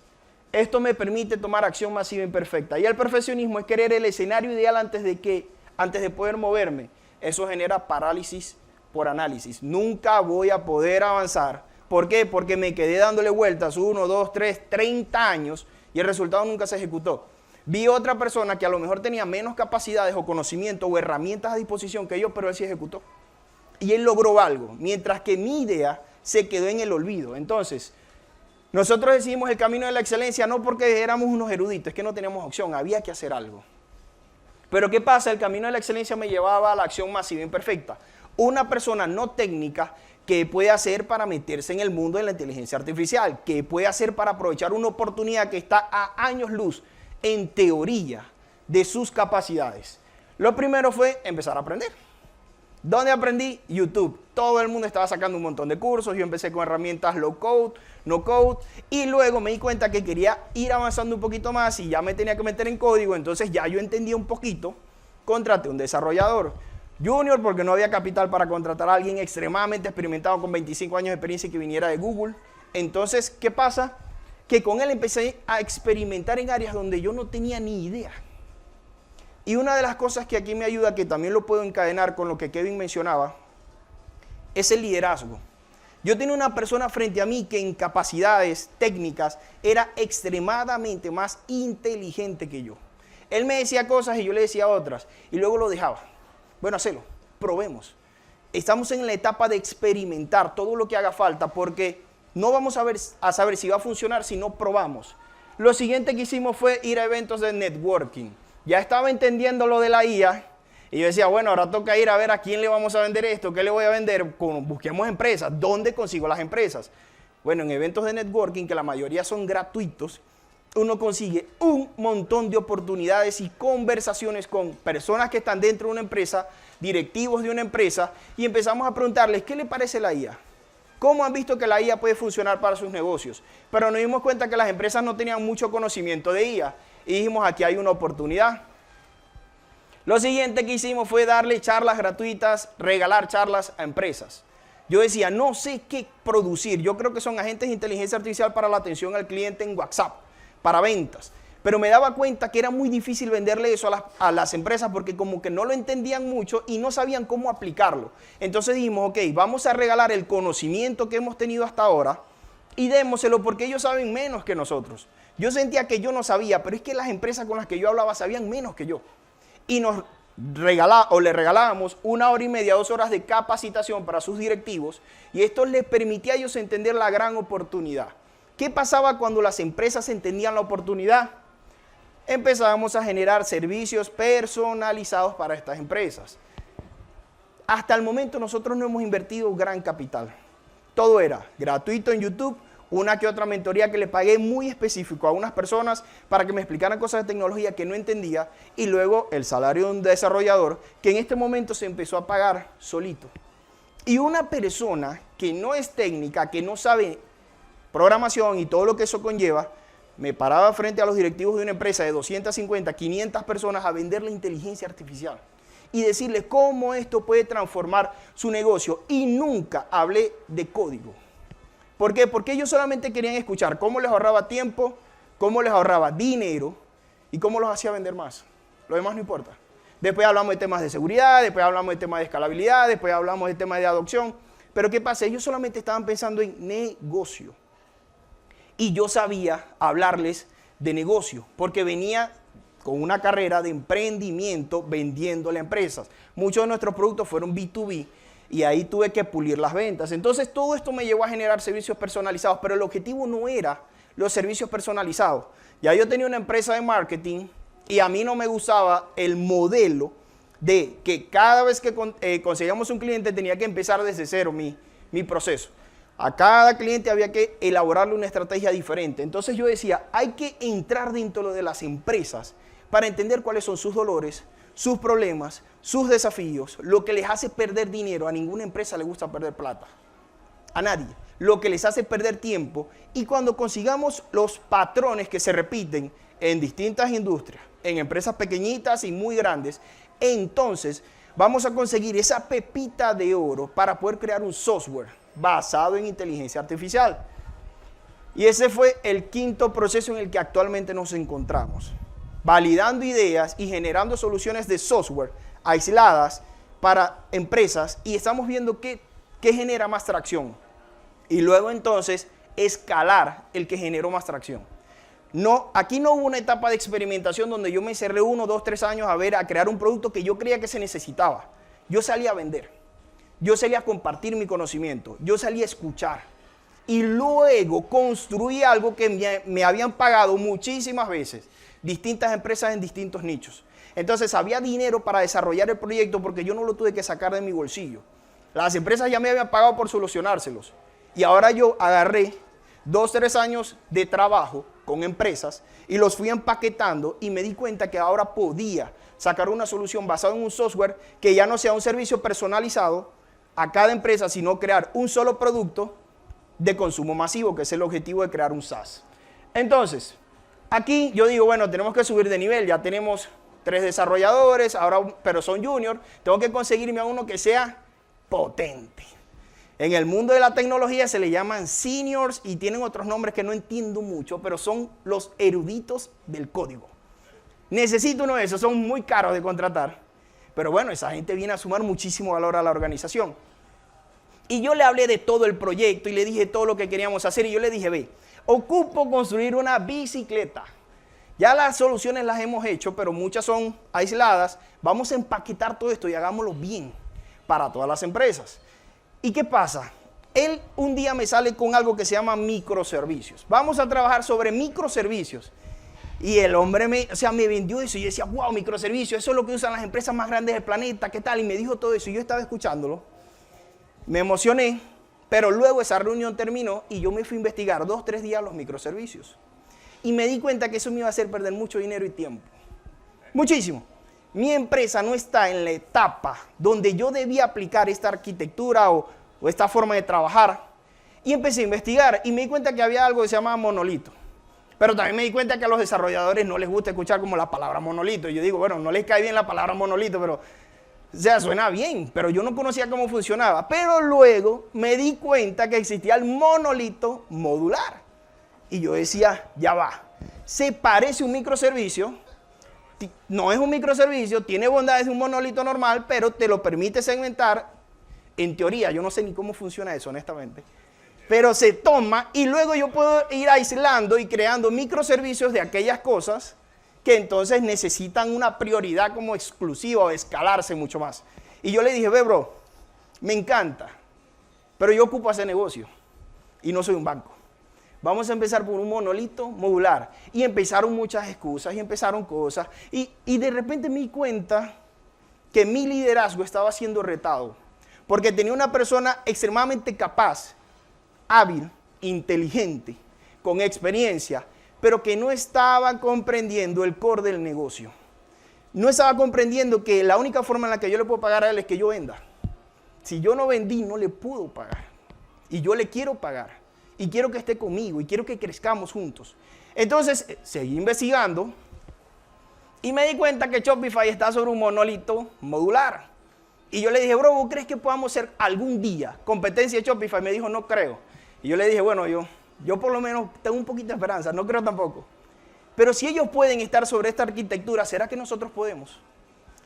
Speaker 6: Esto me permite tomar acción masiva imperfecta. Y el perfeccionismo es querer el escenario ideal antes de poder moverme. Eso genera parálisis por análisis. Nunca voy a poder avanzar. ¿Por qué? Porque me quedé dándole vueltas 1, 2, 3, 30 años y el resultado nunca se ejecutó. Vi otra persona que a lo mejor tenía menos capacidades o conocimiento o herramientas a disposición que yo, pero él sí ejecutó. Y él logró algo, mientras que mi idea se quedó en el olvido. Entonces, nosotros decidimos el camino de la excelencia no porque éramos unos eruditos, es que no teníamos opción, había que hacer algo. Pero ¿qué pasa? El camino de la excelencia me llevaba a la acción masiva imperfecta. Una persona no técnica, ¿qué puede hacer para meterse en el mundo de la inteligencia artificial? ¿Qué puede hacer para aprovechar una oportunidad que está a años luz, en teoría, de sus capacidades? Lo primero fue empezar a aprender. ¿Dónde aprendí? YouTube. Todo el mundo estaba sacando un montón de cursos. Yo empecé con herramientas low code, no code. Y luego me di cuenta que quería ir avanzando un poquito más y ya me tenía que meter en código. Entonces ya yo entendía un poquito. Contraté un desarrollador junior porque no había capital para contratar a alguien extremadamente experimentado con 25 años de experiencia y que viniera de Google. Entonces, ¿qué pasa? Que con él empecé a experimentar en áreas donde yo no tenía ni idea. Y una de las cosas que aquí me ayuda, que también lo puedo encadenar con lo que Kevin mencionaba, es el liderazgo. Yo tenía una persona frente a mí que en capacidades técnicas era extremadamente más inteligente que yo. Él me decía cosas y yo le decía otras, y luego lo dejaba. Bueno, hacelo, probemos. Estamos en la etapa de experimentar todo lo que haga falta, porque no vamos a saber si va a funcionar si no probamos. Lo siguiente que hicimos fue ir a eventos de networking. Ya estaba entendiendo lo de la IA y yo decía, bueno, ahora toca ir a ver a quién le vamos a vender esto, qué le voy a vender, busquemos empresas, ¿dónde consigo las empresas? Bueno, en eventos de networking, que la mayoría son gratuitos, uno consigue un montón de oportunidades y conversaciones con personas que están dentro de una empresa, directivos de una empresa, y empezamos a preguntarles, ¿qué le parece la IA? ¿Cómo han visto que la IA puede funcionar para sus negocios? Pero nos dimos cuenta que las empresas no tenían mucho conocimiento de IA. Y dijimos, aquí hay una oportunidad. Lo siguiente que hicimos fue darle charlas gratuitas, regalar charlas a empresas. Yo decía, no sé qué producir. Yo creo que son agentes de inteligencia artificial para la atención al cliente en WhatsApp, para ventas. Pero me daba cuenta que era muy difícil venderle eso a las empresas porque como que no lo entendían mucho y no sabían cómo aplicarlo. Entonces dijimos, ok, vamos a regalar el conocimiento que hemos tenido hasta ahora y démoselo porque ellos saben menos que nosotros. Yo sentía que yo no sabía, pero es que las empresas con las que yo hablaba sabían menos que yo. Y le regalábamos 1 hora y media, 2 horas de capacitación para sus directivos y esto les permitía a ellos entender la gran oportunidad. ¿Qué pasaba cuando las empresas entendían la oportunidad? Empezábamos a generar servicios personalizados para estas empresas. Hasta el momento nosotros no hemos invertido gran capital. Todo era gratuito en YouTube, una que otra mentoría que le pagué muy específico a unas personas para que me explicaran cosas de tecnología que no entendía y luego el salario de un desarrollador que en este momento se empezó a pagar solito. Y una persona que no es técnica, que no sabe programación y todo lo que eso conlleva, me paraba frente a los directivos de una empresa de 250, 500 personas a venderle inteligencia artificial y decirles cómo esto puede transformar su negocio y nunca hablé de código. ¿Por qué? Porque ellos solamente querían escuchar cómo les ahorraba tiempo, cómo les ahorraba dinero y cómo los hacía vender más. Lo demás no importa. Después hablamos de temas de seguridad, después hablamos de temas de escalabilidad, después hablamos de temas de adopción. Pero ¿qué pasa? Ellos solamente estaban pensando en negocio. Y yo sabía hablarles de negocio, porque venía con una carrera de emprendimiento vendiéndole a empresas. Muchos de nuestros productos fueron B2B y ahí tuve que pulir las ventas. Entonces todo esto me llevó a generar servicios personalizados, pero el objetivo no era los servicios personalizados. Ya yo tenía una empresa de marketing y a mí no me gustaba el modelo de que cada vez que conseguíamos un cliente tenía que empezar desde cero mi proceso. A cada cliente había que elaborarle una estrategia diferente. Entonces yo decía, hay que entrar dentro de las empresas para entender cuáles son sus dolores, sus problemas, sus desafíos, lo que les hace perder dinero. A ninguna empresa le gusta perder plata. A nadie. Lo que les hace perder tiempo. Y cuando consigamos los patrones que se repiten en distintas industrias, en empresas pequeñitas y muy grandes, entonces vamos a conseguir esa pepita de oro para poder crear un software basado en inteligencia artificial. Y ese fue el quinto proceso en el que actualmente nos encontramos. Validando ideas y generando soluciones de software aisladas para empresas y estamos viendo qué genera más tracción. Y luego entonces escalar el que generó más tracción. No, aquí no hubo una etapa de experimentación donde yo me encerré 1, 2, 3 años a crear un producto que yo creía que se necesitaba. Yo salí a vender. Yo salí a compartir mi conocimiento. Yo salí a escuchar. Y luego construí algo que me habían pagado muchísimas veces. Distintas empresas en distintos nichos. Entonces había dinero para desarrollar el proyecto porque yo no lo tuve que sacar de mi bolsillo. Las empresas ya me habían pagado por solucionárselos. Y ahora yo agarré 2, 3 años de trabajo con empresas y los fui empaquetando y me di cuenta que ahora podía sacar una solución basada en un software que ya no sea un servicio personalizado a cada empresa, sino crear un solo producto de consumo masivo, que es el objetivo de crear un SaaS. Entonces, aquí yo digo, bueno, tenemos que subir de nivel, ya tenemos 3 desarrolladores, ahora, pero son junior, tengo que conseguirme a uno que sea potente. En el mundo de la tecnología se le llaman seniors y tienen otros nombres que no entiendo mucho, pero son los eruditos del código. Necesito uno de esos, son muy caros de contratar. Pero bueno, esa gente viene a sumar muchísimo valor a la organización. Y yo le hablé de todo el proyecto y le dije todo lo que queríamos hacer. Y yo le dije, ve, ocupo construir una bicicleta. Ya las soluciones las hemos hecho, pero muchas son aisladas. Vamos a empaquetar todo esto y hagámoslo bien para todas las empresas. ¿Y qué pasa? Él un día me sale con algo que se llama microservicios. Vamos a trabajar sobre microservicios. Y el hombre me vendió eso y yo decía, wow, microservicios, eso es lo que usan las empresas más grandes del planeta, ¿qué tal? Y me dijo todo eso y yo estaba escuchándolo. Me emocioné, pero luego esa reunión terminó y yo me fui a investigar 2, 3 días los microservicios. Y me di cuenta que eso me iba a hacer perder mucho dinero y tiempo. Muchísimo. Mi empresa no está en la etapa donde yo debía aplicar esta arquitectura o esta forma de trabajar. Y empecé a investigar y me di cuenta que había algo que se llama monolito. Pero también me di cuenta que a los desarrolladores no les gusta escuchar como la palabra monolito. Y yo digo, bueno, no les cae bien la palabra monolito, pero o sea, suena bien, pero yo no conocía cómo funcionaba. Pero luego me di cuenta que existía el monolito modular. Y yo decía, ya va, se parece a un microservicio, no es un microservicio, tiene bondades de un monolito normal, pero te lo permite segmentar. En teoría, yo no sé ni cómo funciona eso, honestamente. Pero se toma y luego yo puedo ir aislando y creando microservicios de aquellas cosas que entonces necesitan una prioridad como exclusiva o escalarse mucho más. Y yo le dije, ve bro, me encanta, pero yo ocupo hacer negocio y no soy un banco. Vamos a empezar por un monolito modular. Y empezaron muchas excusas y empezaron cosas. Y de repente me di cuenta que mi liderazgo estaba siendo retado. Porque tenía una persona extremadamente capaz, hábil, inteligente, con experiencia, pero que no estaba comprendiendo el core del negocio. No estaba comprendiendo que la única forma en la que yo le puedo pagar a él es que yo venda. Si yo no vendí, no le puedo pagar. Y yo le quiero pagar. Y quiero que esté conmigo y quiero que crezcamos juntos. Entonces, seguí investigando y me di cuenta que Shopify está sobre un monolito modular. Y yo le dije, bro, ¿vos crees que podamos ser algún día competencia de Shopify? Me dijo, no creo. Y yo le dije, bueno, yo por lo menos tengo un poquito de esperanza, no creo tampoco. Pero si ellos pueden estar sobre esta arquitectura, ¿será que nosotros podemos?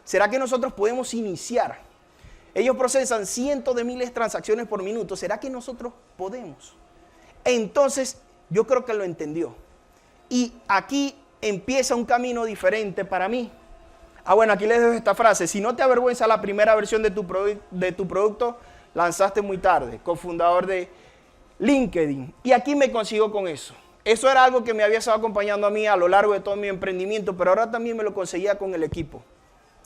Speaker 6: ¿Será que nosotros podemos iniciar? Ellos procesan cientos de miles de transacciones por minuto. ¿Será que nosotros podemos? Entonces, yo creo que lo entendió. Y aquí empieza un camino diferente para mí. Bueno, aquí les dejo esta frase. Si no te avergüenza la primera versión de tu producto, lanzaste muy tarde. Cofundador de LinkedIn. Y aquí me consigo con eso. Eso era algo que me había estado acompañando a mí a lo largo de todo mi emprendimiento, pero ahora también me lo conseguía con el equipo.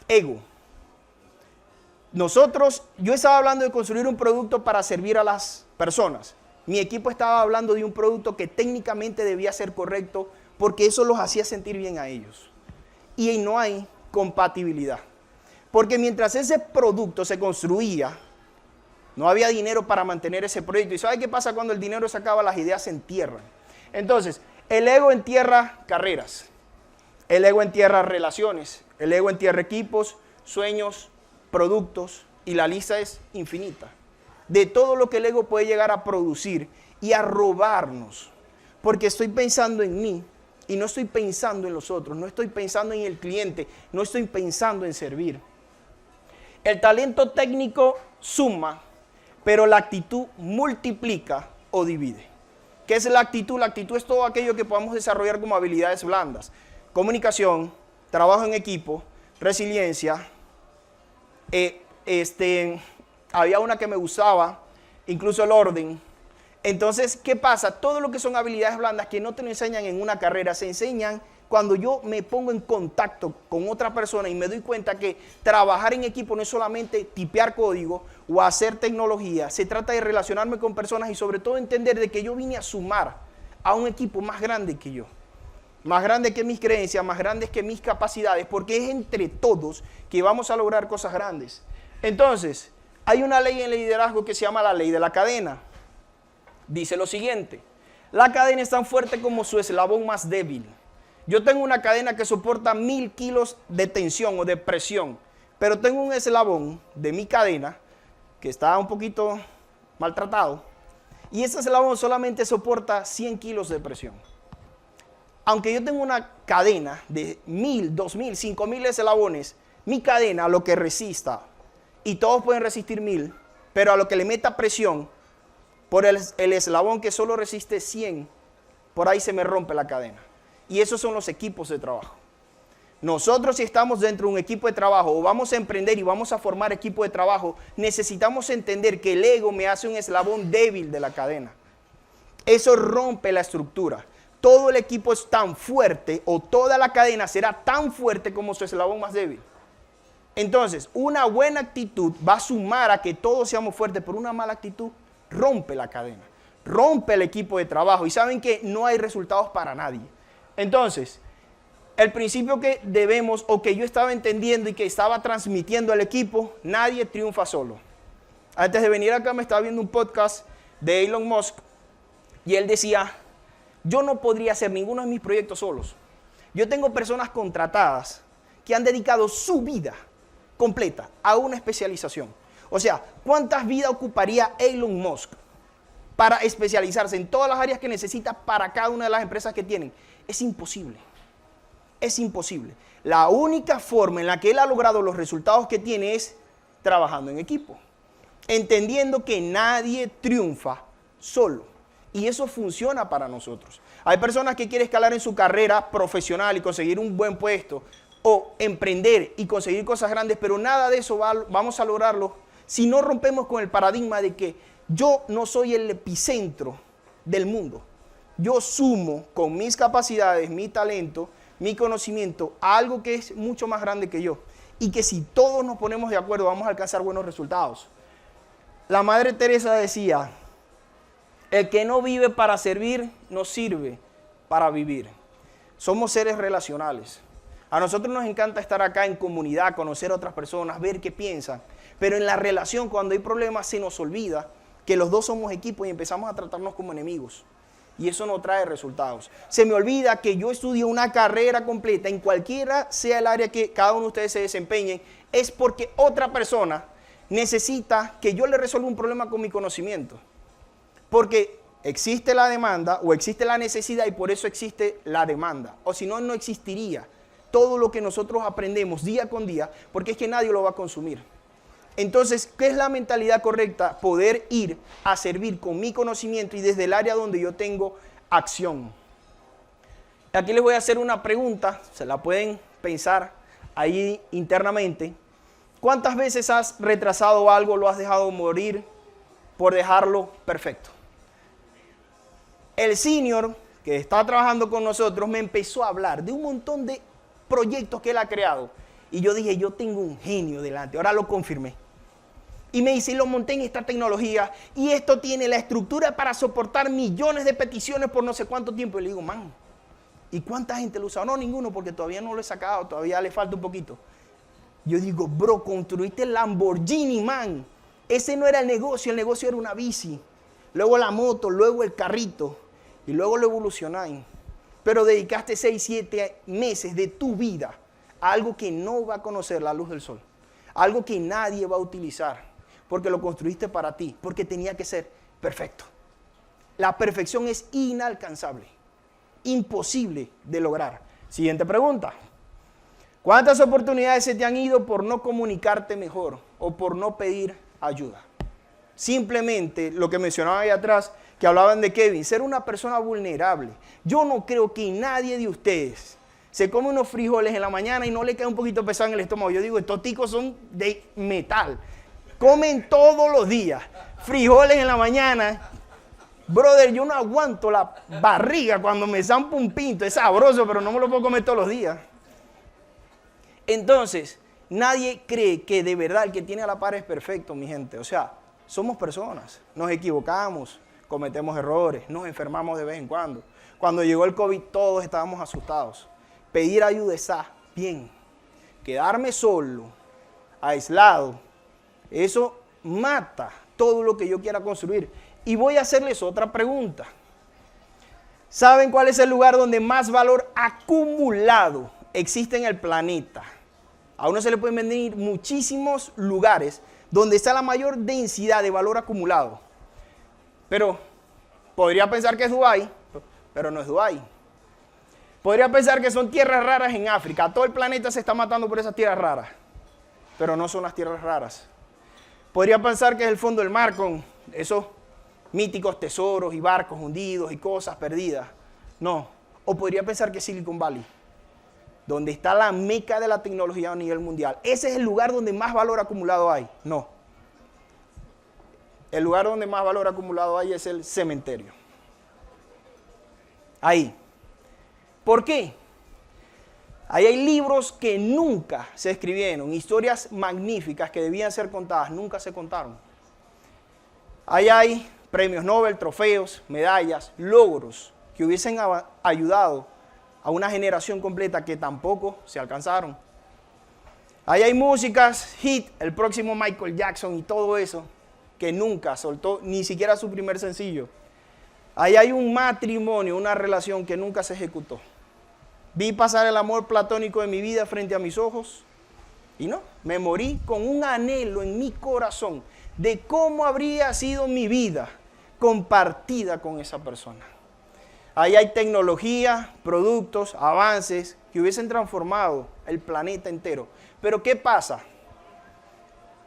Speaker 6: Ego. Yo estaba hablando de construir un producto para servir a las personas. Mi equipo estaba hablando de un producto que técnicamente debía ser correcto porque eso los hacía sentir bien a ellos. Y no hay compatibilidad. Porque mientras ese producto se construía, no había dinero para mantener ese proyecto. ¿Y sabe qué pasa cuando el dinero se acaba? Las ideas se entierran. Entonces, el ego entierra carreras. El ego entierra relaciones. El ego entierra equipos, sueños, productos. Y la lista es infinita. De todo lo que el ego puede llegar a producir y a robarnos. Porque estoy pensando en mí y no estoy pensando en los otros. No estoy pensando en el cliente. No estoy pensando en servir. El talento técnico suma, pero la actitud multiplica o divide. ¿Qué es la actitud? La actitud es todo aquello que podamos desarrollar como habilidades blandas. Comunicación, trabajo en equipo, resiliencia. Había una que me gustaba, incluso el orden. Entonces, ¿qué pasa? Todo lo que son habilidades blandas que no te lo enseñan en una carrera, se enseñan cuando yo me pongo en contacto con otra persona y me doy cuenta que trabajar en equipo no es solamente tipear código o hacer tecnología, se trata de relacionarme con personas y sobre todo entender de que yo vine a sumar a un equipo más grande que yo, más grande que mis creencias, más grande que mis capacidades, porque es entre todos que vamos a lograr cosas grandes. Entonces, hay una ley en el liderazgo que se llama la ley de la cadena. Dice lo siguiente: la cadena es tan fuerte como su eslabón más débil. Yo tengo una cadena que soporta 1000 kilos de tensión o de presión, pero tengo un eslabón de mi cadena que está un poquito maltratado y ese eslabón solamente soporta 100 kilos de presión. Aunque yo tengo una cadena de 1000, 2000, 5000 eslabones, mi cadena a lo que resista, y todos pueden resistir 1000, pero a lo que le meta presión, por el eslabón que solo resiste 100, por ahí se me rompe la cadena. Y esos son los equipos de trabajo. Nosotros, si estamos dentro de un equipo de trabajo o vamos a emprender y vamos a formar equipo de trabajo, necesitamos entender que el ego me hace un eslabón débil de la cadena. Eso rompe la estructura. Todo el equipo es tan fuerte o toda la cadena será tan fuerte como su eslabón más débil. Entonces, una buena actitud va a sumar a que todos seamos fuertes, pero una mala actitud rompe la cadena, rompe el equipo de trabajo y saben que no hay resultados para nadie. Entonces, el principio que debemos o que yo estaba entendiendo y que estaba transmitiendo al equipo: nadie triunfa solo. Antes de venir acá me estaba viendo un podcast de Elon Musk y él decía: yo no podría hacer ninguno de mis proyectos solos. Yo tengo personas contratadas que han dedicado su vida completa a una especialización. O sea, ¿cuántas vidas ocuparía Elon Musk para especializarse en todas las áreas que necesita para cada una de las empresas que tienen? Es imposible. Es imposible. La única forma en la que él ha logrado los resultados que tiene es trabajando en equipo, entendiendo que nadie triunfa solo. Y eso funciona para nosotros. Hay personas que quieren escalar en su carrera profesional y conseguir un buen puesto, o emprender y conseguir cosas grandes, pero nada de eso vamos a lograrlo si no rompemos con el paradigma de que yo no soy el epicentro del mundo. Yo sumo con mis capacidades, mi talento, mi conocimiento a algo que es mucho más grande que yo. Y que si todos nos ponemos de acuerdo vamos a alcanzar buenos resultados. La Madre Teresa decía: el que no vive para servir, no sirve para vivir. Somos seres relacionales. A nosotros nos encanta estar acá en comunidad, conocer a otras personas, ver qué piensan. Pero en la relación, cuando hay problemas, se nos olvida que los dos somos equipo y empezamos a tratarnos como enemigos. Y eso no trae resultados. Se me olvida que yo estudio una carrera completa, en cualquiera sea el área que cada uno de ustedes se desempeñen, es porque otra persona necesita que yo le resuelva un problema con mi conocimiento. Porque existe la demanda o existe la necesidad y por eso existe la demanda. O si no, no existiría todo lo que nosotros aprendemos día con día, porque es que nadie lo va a consumir. Entonces, ¿qué es la mentalidad correcta? Poder ir a servir con mi conocimiento y desde el área donde yo tengo acción. Aquí les voy a hacer una pregunta, se la pueden pensar ahí internamente. ¿Cuántas veces has retrasado algo, lo has dejado morir por dejarlo perfecto? El senior que está trabajando con nosotros, me empezó a hablar de un montón de proyectos que él ha creado. Y yo dije, yo tengo un genio delante, ahora lo confirmé. Y me dice, lo monté en esta tecnología y esto tiene la estructura para soportar millones de peticiones por no sé cuánto tiempo. Y le digo, man, ¿y cuánta gente lo usa? No, ninguno, porque todavía no lo he sacado, todavía le falta un poquito. Yo digo, bro, construiste el Lamborghini, man. Ese no era el negocio era una bici. Luego la moto, luego el carrito. Y luego lo evolucionáis. Pero dedicaste 6, 7 meses de tu vida a algo que no va a conocer la luz del sol. Algo que nadie va a utilizar. Porque lo construiste para ti. Porque tenía que ser perfecto. La perfección es inalcanzable. Imposible de lograr. Siguiente pregunta. ¿Cuántas oportunidades se te han ido por no comunicarte mejor o por no pedir ayuda? Simplemente lo que mencionaba ahí atrás, que hablaban de Kevin, ser una persona vulnerable. Yo no creo que nadie de ustedes se come unos frijoles en la mañana y no le cae un poquito pesado en el estómago. Yo digo, estos ticos son de metal. Comen todos los días frijoles en la mañana. Brother, yo no aguanto la barriga cuando me zampo un pinto. Es sabroso, pero no me lo puedo comer todos los días. Entonces, nadie cree que de verdad el que tiene a la par es perfecto, mi gente. O sea, somos personas, nos equivocamos, cometemos errores, nos enfermamos de vez en cuando. Cuando llegó el COVID todos estábamos asustados. Pedir ayuda está bien. Quedarme solo, aislado, eso mata todo lo que yo quiera construir. Y voy a hacerles otra pregunta. ¿Saben cuál es el lugar donde más valor acumulado existe en el planeta? A uno se le pueden venir muchísimos lugares donde está la mayor densidad de valor acumulado. Pero podría pensar que es Dubái, pero no es Dubái. Podría pensar que son tierras raras en África. Todo el planeta se está matando por esas tierras raras, pero no son las tierras raras. Podría pensar que es el fondo del mar con esos míticos tesoros y barcos hundidos y cosas perdidas. No. O podría pensar que es Silicon Valley, donde está la meca de la tecnología a nivel mundial. Ese es el lugar donde más valor acumulado hay. No. El lugar donde más valor acumulado hay es el cementerio. Ahí. ¿Por qué? Ahí hay libros que nunca se escribieron, historias magníficas que debían ser contadas, nunca se contaron. Ahí hay premios Nobel, trofeos, medallas, logros que hubiesen ayudado a una generación completa que tampoco se alcanzaron. Ahí hay músicas, hit, el próximo Michael Jackson y todo eso, que nunca soltó ni siquiera su primer sencillo. Ahí hay un matrimonio, una relación que nunca se ejecutó. Vi pasar el amor platónico de mi vida frente a mis ojos y no, me morí con un anhelo en mi corazón de cómo habría sido mi vida compartida con esa persona. Ahí hay tecnología, productos, avances que hubiesen transformado el planeta entero. Pero ¿qué pasa?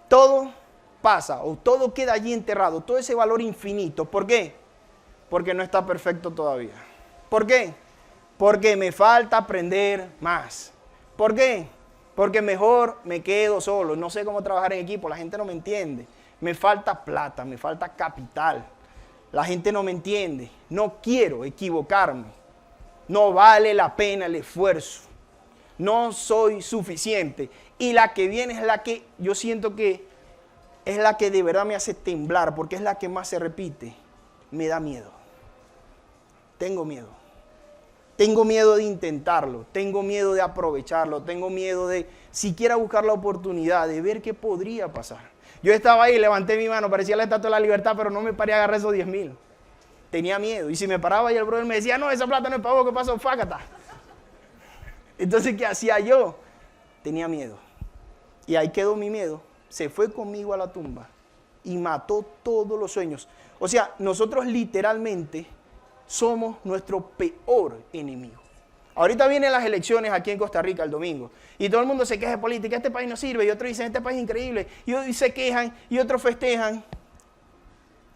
Speaker 6: Todo pasa o todo queda allí enterrado, todo ese valor infinito. ¿Por qué? Porque no está perfecto todavía. ¿Por qué? Porque me falta aprender más. ¿Por qué? Porque mejor me quedo solo, no sé cómo trabajar en equipo, la gente no me entiende. Me falta plata, me falta capital. La gente no me entiende. No quiero equivocarme. No vale la pena el esfuerzo. No soy suficiente. Y la que viene es la que yo siento que es la que de verdad me hace temblar, porque es la que más se repite. Me da miedo. Tengo miedo. Tengo miedo de intentarlo, tengo miedo de aprovecharlo, tengo miedo de siquiera buscar la oportunidad, de ver qué podría pasar. Yo estaba ahí, levanté mi mano, parecía la Estatua de la Libertad, pero no me paré a agarrar esos 10,000. Tenía miedo. Y si me paraba y el brother me decía, no, esa plata no es para vos, ¿qué pasó? Fácata. Entonces, ¿qué hacía yo? Tenía miedo. Y ahí quedó mi miedo. Se fue conmigo a la tumba y mató todos los sueños. O sea, nosotros literalmente somos nuestro peor enemigo. Ahorita vienen las elecciones aquí en Costa Rica el domingo y todo el mundo se queja de política, este país no sirve, y otros dicen, este país es increíble, y otros se quejan y otros festejan.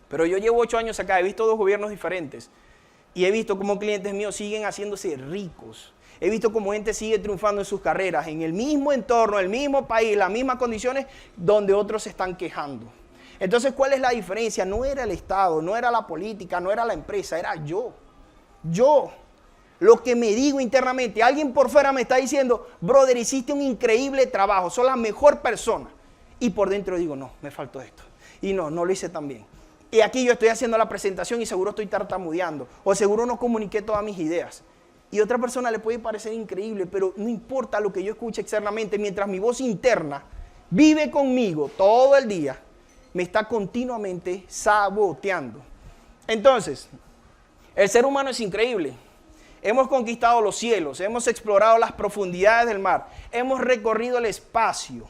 Speaker 6: Pero yo llevo 8 años acá, he visto 2 gobiernos diferentes y he visto cómo clientes míos siguen haciéndose ricos. He visto cómo gente sigue triunfando en sus carreras, en el mismo entorno, el mismo país, las mismas condiciones donde otros se están quejando. Entonces, ¿cuál es la diferencia? No era el Estado, no era la política, no era la empresa, era yo. Yo, lo que me digo internamente, alguien por fuera me está diciendo, brother, hiciste un increíble trabajo, sos la mejor persona. Y por dentro digo, no, me faltó esto. Y no lo hice tan bien. Y aquí yo estoy haciendo la presentación y seguro estoy tartamudeando. O seguro no comuniqué todas mis ideas. Y a otra persona le puede parecer increíble, pero no importa lo que yo escuche externamente, mientras mi voz interna vive conmigo todo el día, me está continuamente saboteando. Entonces, el ser humano es increíble. Hemos conquistado los cielos, hemos explorado las profundidades del mar, hemos recorrido el espacio,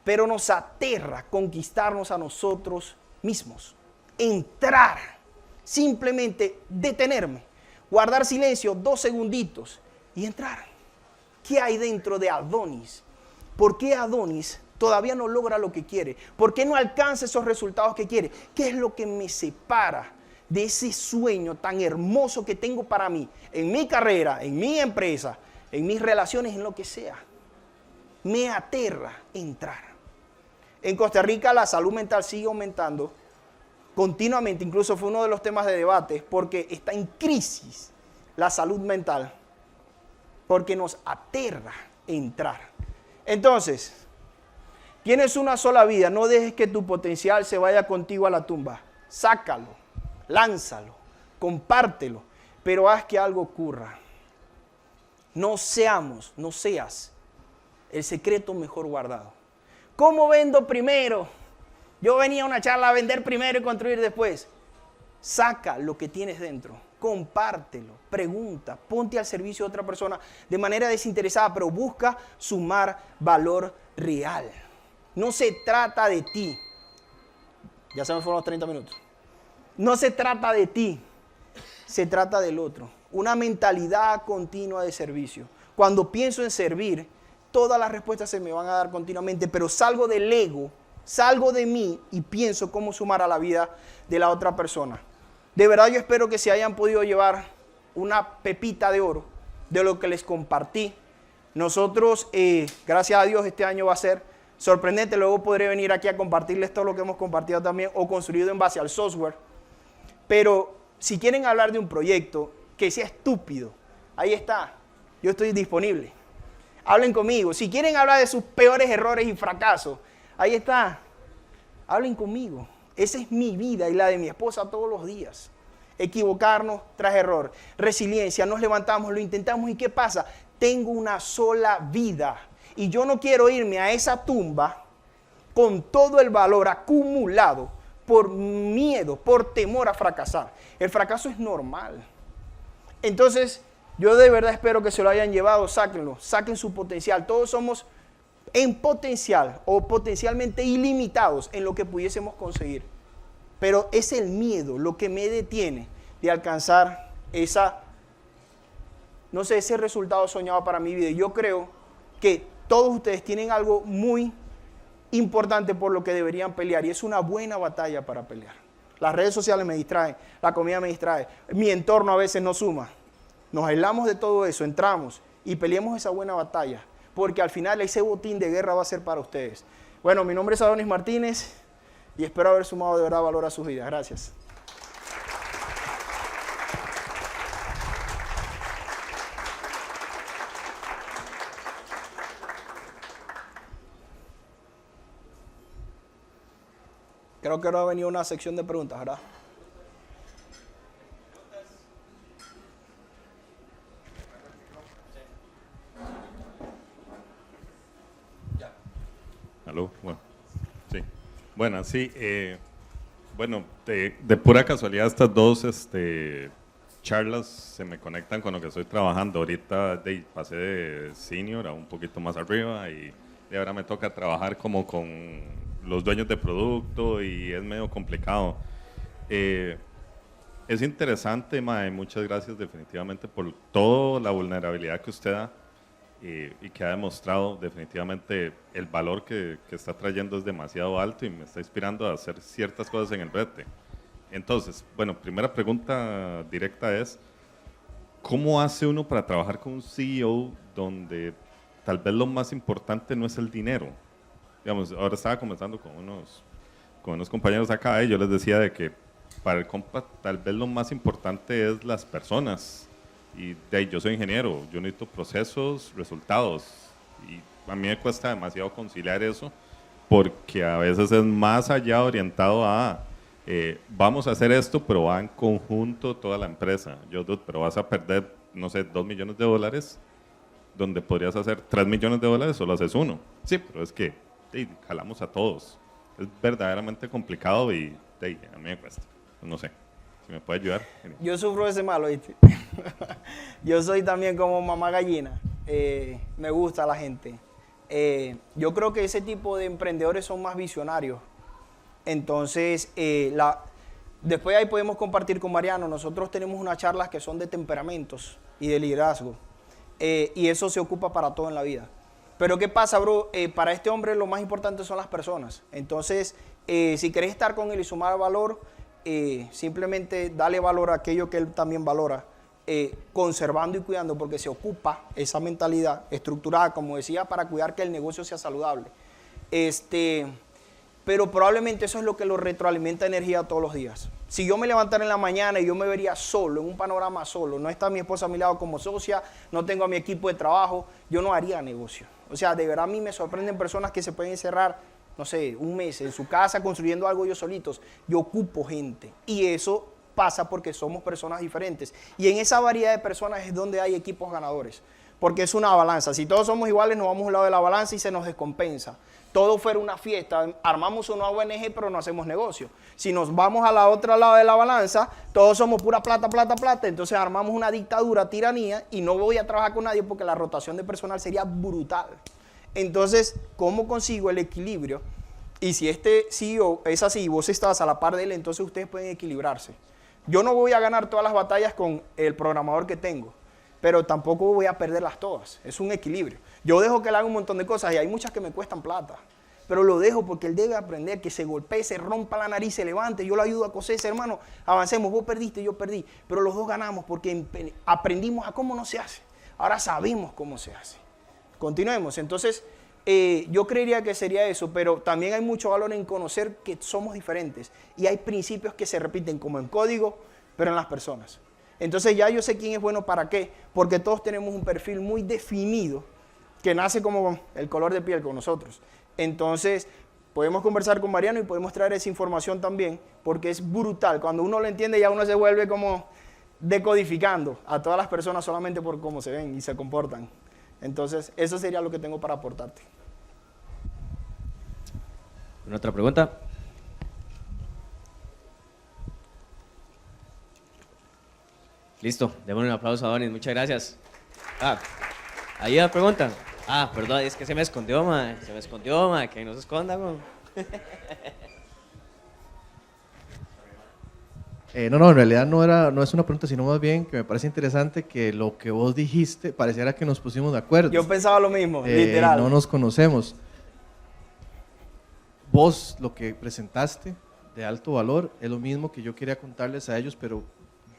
Speaker 6: pero nos aterra conquistarnos a nosotros mismos. Entrar, simplemente detenerme, guardar silencio 2 segunditos y entrar. ¿Qué hay dentro de Adonis? ¿Por qué Adonis todavía no logra lo que quiere? ¿Por qué no alcanza esos resultados que quiere? ¿Qué es lo que me separa de ese sueño tan hermoso que tengo para mí, en mi carrera, en mi empresa, en mis relaciones, en lo que sea? Me aterra entrar. En Costa Rica la salud mental sigue aumentando continuamente, incluso fue uno de los temas de debate, porque está en crisis la salud mental, porque nos aterra entrar. Entonces, tienes una sola vida, no dejes que tu potencial se vaya contigo a la tumba. Sácalo, lánzalo, compártelo, pero haz que algo ocurra. No seas el secreto mejor guardado. ¿Cómo vendo primero? Yo venía a una charla a vender primero y construir después. Saca lo que tienes dentro, compártelo, pregunta, ponte al servicio de otra persona de manera desinteresada, pero busca sumar valor real. No se trata de ti. Ya se me fueron los 30 minutos. No se trata de ti, se trata del otro. Una mentalidad continua de servicio. Cuando pienso en servir, todas las respuestas se me van a dar continuamente, pero salgo del ego, salgo de mí y pienso cómo sumar a la vida de la otra persona. De verdad yo espero que se hayan podido llevar una pepita de oro de lo que les compartí. Nosotros, gracias a Dios, este año va a ser sorprendente. Luego podré venir aquí a compartirles todo lo que hemos compartido también o construido en base al software. Pero si quieren hablar de un proyecto que sea estúpido, ahí está. Yo estoy disponible. Hablen conmigo. Si quieren hablar de sus peores errores y fracasos, ahí está. Hablen conmigo. Esa es mi vida y la de mi esposa todos los días. Equivocarnos tras error. Resiliencia. Nos levantamos, lo intentamos. ¿Y qué pasa? Tengo una sola vida. Y yo no quiero irme a esa tumba con todo el valor acumulado por miedo, por temor a fracasar. El fracaso es normal. Entonces, yo de verdad espero que se lo hayan llevado. Sáquenlo. Saquen su potencial. Todos somos en potencial o potencialmente ilimitados en lo que pudiésemos conseguir. Pero es el miedo lo que me detiene de alcanzar ese resultado soñado para mi vida. Y yo creo que todos ustedes tienen algo muy importante por lo que deberían pelear y es una buena batalla para pelear. Las redes sociales me distraen, la comida me distrae, mi entorno a veces no suma. Nos aislamos de todo eso, entramos y peleemos esa buena batalla, porque al final ese botín de guerra va a ser para ustedes. Bueno, mi nombre es Adonis Martínez y espero haber sumado de verdad valor a sus vidas. Gracias. Creo que ahora ha venido una sección de preguntas, ¿verdad?
Speaker 7: Aló, bueno, sí. Bueno, sí, bueno, de pura casualidad estas dos charlas se me conectan con lo que estoy trabajando. Ahorita pasé de senior a un poquito más arriba y ahora me toca trabajar como con los dueños de producto y es medio complicado. Es interesante, mae, muchas gracias definitivamente por toda la vulnerabilidad que usted da y que ha demostrado. Definitivamente el valor que está trayendo es demasiado alto y me está inspirando a hacer ciertas cosas en el brete. Entonces, bueno, primera pregunta directa es, ¿cómo hace uno para trabajar con un CEO donde tal vez lo más importante no es el dinero? Digamos, ahora estaba conversando con unos compañeros acá y yo les decía de que para el compa tal vez lo más importante es las personas. Y de ahí, yo soy ingeniero, yo necesito procesos, resultados. Y a mí me cuesta demasiado conciliar eso porque a veces es más allá orientado a vamos a hacer esto, pero va en conjunto toda la empresa. Pero vas a perder, no sé, $2 millones, donde podrías hacer $3 millones, solo haces uno. Sí, pero es que jalamos a todos. Es verdaderamente complicado y a mí me cuesta. No sé, si me puede ayudar.
Speaker 6: Yo sufro ese mal, ¿oíste? Yo soy también como mamá gallina. Me gusta la gente. Yo creo que ese tipo de emprendedores son más visionarios. Entonces, después ahí podemos compartir con Mariano. Nosotros tenemos unas charlas que son de temperamentos y de liderazgo. Y eso se ocupa para todo en la vida. Pero ¿qué pasa, bro? Para este hombre lo más importante son las personas. Entonces, si querés estar con él y sumar valor, simplemente dale valor a aquello que él también valora, conservando y cuidando, porque se ocupa esa mentalidad estructurada, como decía, para cuidar que el negocio sea saludable. Pero probablemente eso es lo que lo retroalimenta energía todos los días. Si yo me levantara en la mañana y yo me vería solo, en un panorama solo, no está mi esposa a mi lado como socia, no tengo a mi equipo de trabajo, yo no haría negocio. O sea, de verdad a mí me sorprenden personas que se pueden encerrar, no sé, un mes en su casa construyendo algo ellos solitos. Yo ocupo gente y eso pasa porque somos personas diferentes. Y en esa variedad de personas es donde hay equipos ganadores. Porque es una balanza. Si todos somos iguales, nos vamos a un lado de la balanza y se nos descompensa. Todo fuera una fiesta, armamos una ONG, pero no hacemos negocio. Si nos vamos a la otra lado de la balanza, todos somos pura plata, plata, plata, entonces armamos una dictadura, tiranía, y no voy a trabajar con nadie porque la rotación de personal sería brutal. Entonces, ¿cómo consigo el equilibrio? Y si este CEO es así y vos estás a la par de él, entonces ustedes pueden equilibrarse. Yo no voy a ganar todas las batallas con el programador que tengo, pero tampoco voy a perderlas todas. Es un equilibrio. Yo dejo que él haga un montón de cosas y hay muchas que me cuestan plata, pero lo dejo porque él debe aprender, que se golpee, se rompa la nariz, se levante, yo lo ayudo a coserse, hermano, avancemos, vos perdiste, yo perdí, pero los dos ganamos porque aprendimos a cómo no se hace. Ahora sabemos cómo se hace. Continuemos. Entonces, yo creería que sería eso, pero también hay mucho valor en conocer que somos diferentes y hay principios que se repiten como en código, pero en las personas. Entonces ya yo sé quién es bueno para qué, porque todos tenemos un perfil muy definido que nace como el color de piel con nosotros. Entonces podemos conversar con Mariano y podemos traer esa información también, porque es brutal. Cuando uno lo entiende ya uno se vuelve como decodificando a todas las personas solamente por cómo se ven y se comportan. Entonces eso sería lo que tengo para aportarte.
Speaker 1: ¿Una otra pregunta? Listo, démosle un aplauso a Donis, muchas gracias. Ahí la pregunta. Perdón, es que se me escondió, que no se esconda, man.
Speaker 3: No, en realidad no es una pregunta, sino más bien que me parece interesante que lo que vos dijiste pareciera que nos pusimos de acuerdo.
Speaker 6: Yo pensaba lo mismo, literal.
Speaker 3: No nos conocemos. Vos lo que presentaste de alto valor es lo mismo que yo quería contarles a ellos, pero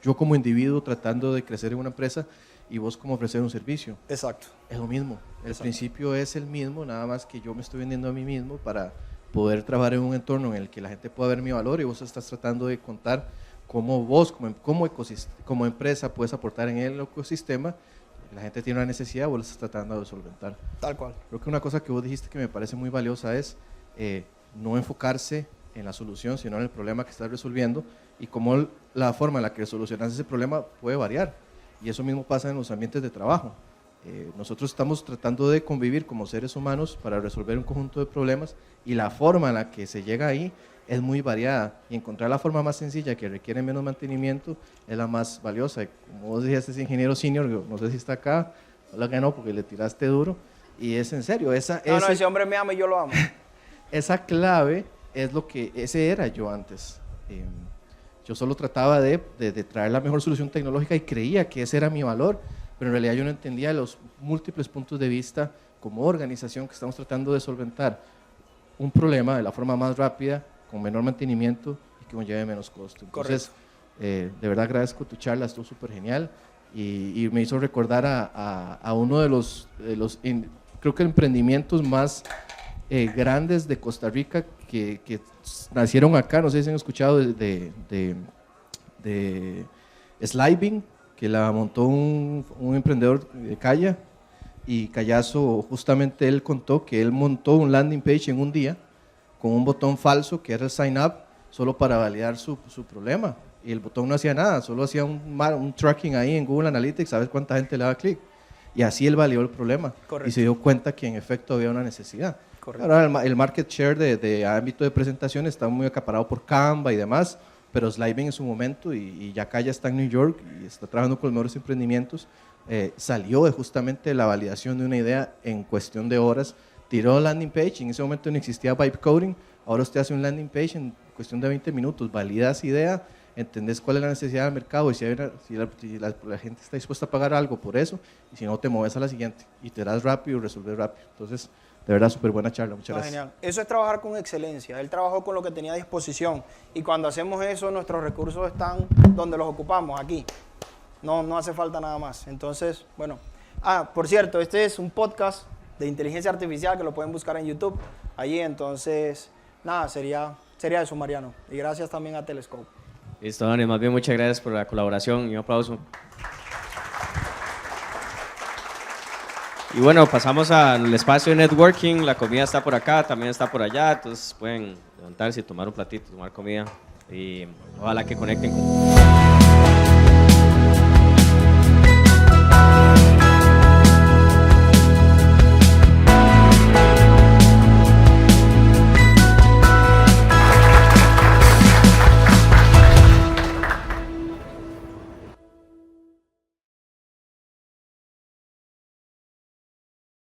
Speaker 3: yo como individuo tratando de crecer en una empresa y vos como ofrecer un servicio.
Speaker 6: Exacto.
Speaker 3: Es lo mismo. El principio es el mismo, nada más que yo me estoy vendiendo a mí mismo para poder trabajar en un entorno en el que la gente pueda ver mi valor y vos estás tratando de contar cómo vos como empresa puedes aportar en el ecosistema. La gente tiene una necesidad, vos la estás tratando de solventar.
Speaker 6: Tal cual.
Speaker 3: Creo que una cosa que vos dijiste que me parece muy valiosa es no enfocarse en la solución, sino en el problema que estás resolviendo y cómo la forma en la que solucionas ese problema puede variar. Y eso mismo pasa en los ambientes de trabajo. Nosotros estamos tratando de convivir como seres humanos para resolver un conjunto de problemas y la forma en la que se llega ahí es muy variada y encontrar la forma más sencilla que requiere menos mantenimiento es la más valiosa. Y como vos dijiste, ese ingeniero senior, no sé si está acá, ojalá que no, porque le tiraste duro y es en serio.
Speaker 6: Ese hombre me ama y yo lo amo.
Speaker 3: Esa clave es lo que, ese era yo antes. Yo solo trataba de traer la mejor solución tecnológica y creía que ese era mi valor, pero en realidad yo no entendía los múltiples puntos de vista como organización que estamos tratando de solventar un problema de la forma más rápida, con menor mantenimiento y que conlleve menos costo. Entonces, de verdad agradezco tu charla, estuvo súper genial y me hizo recordar a uno de los creo que emprendimientos más grandes de Costa Rica que nacieron acá, no sé si han escuchado de Sliving, que la montó un emprendedor de Calla, y Callazo, justamente él contó que él montó un landing page en un día con un botón falso que era el sign up, solo para validar su problema, y el botón no hacía nada, solo hacía un tracking ahí en Google Analytics, a ver cuánta gente le daba clic, y así él validó el problema.
Speaker 6: Correcto.
Speaker 3: Y se dio cuenta que en efecto había una necesidad.
Speaker 6: Correcto.
Speaker 3: Ahora el market share de ámbito de presentación está muy acaparado por Canva y demás, pero Sliving en su momento, y ya acá ya está en New York y está trabajando con los mejores emprendimientos, salió de justamente la validación de una idea en cuestión de horas, tiró landing page, en ese momento no existía vibe coding, ahora usted hace un landing page en cuestión de 20 minutos, valida esa idea, entendés cuál es la necesidad del mercado y si la gente está dispuesta a pagar algo por eso, y si no te mueves a la siguiente y te das rápido, resolver rápido. Entonces, de verdad, súper buena charla, muchas gracias.
Speaker 6: Genial. Eso es trabajar con excelencia. Él trabajó con lo que tenía a disposición y cuando hacemos eso, nuestros recursos están donde los ocupamos, aquí. No hace falta nada más. Entonces, bueno. Por cierto, este es un podcast de inteligencia artificial que lo pueden buscar en YouTube. Allí, entonces, nada, sería eso, Mariano. Y gracias también a Telescope.
Speaker 1: Listo, Dani, más bien muchas gracias por la colaboración y un aplauso. Y bueno, pasamos al espacio de networking, la comida está por acá, también está por allá, entonces pueden levantarse y tomar un platito, tomar comida y ojalá que conecten con...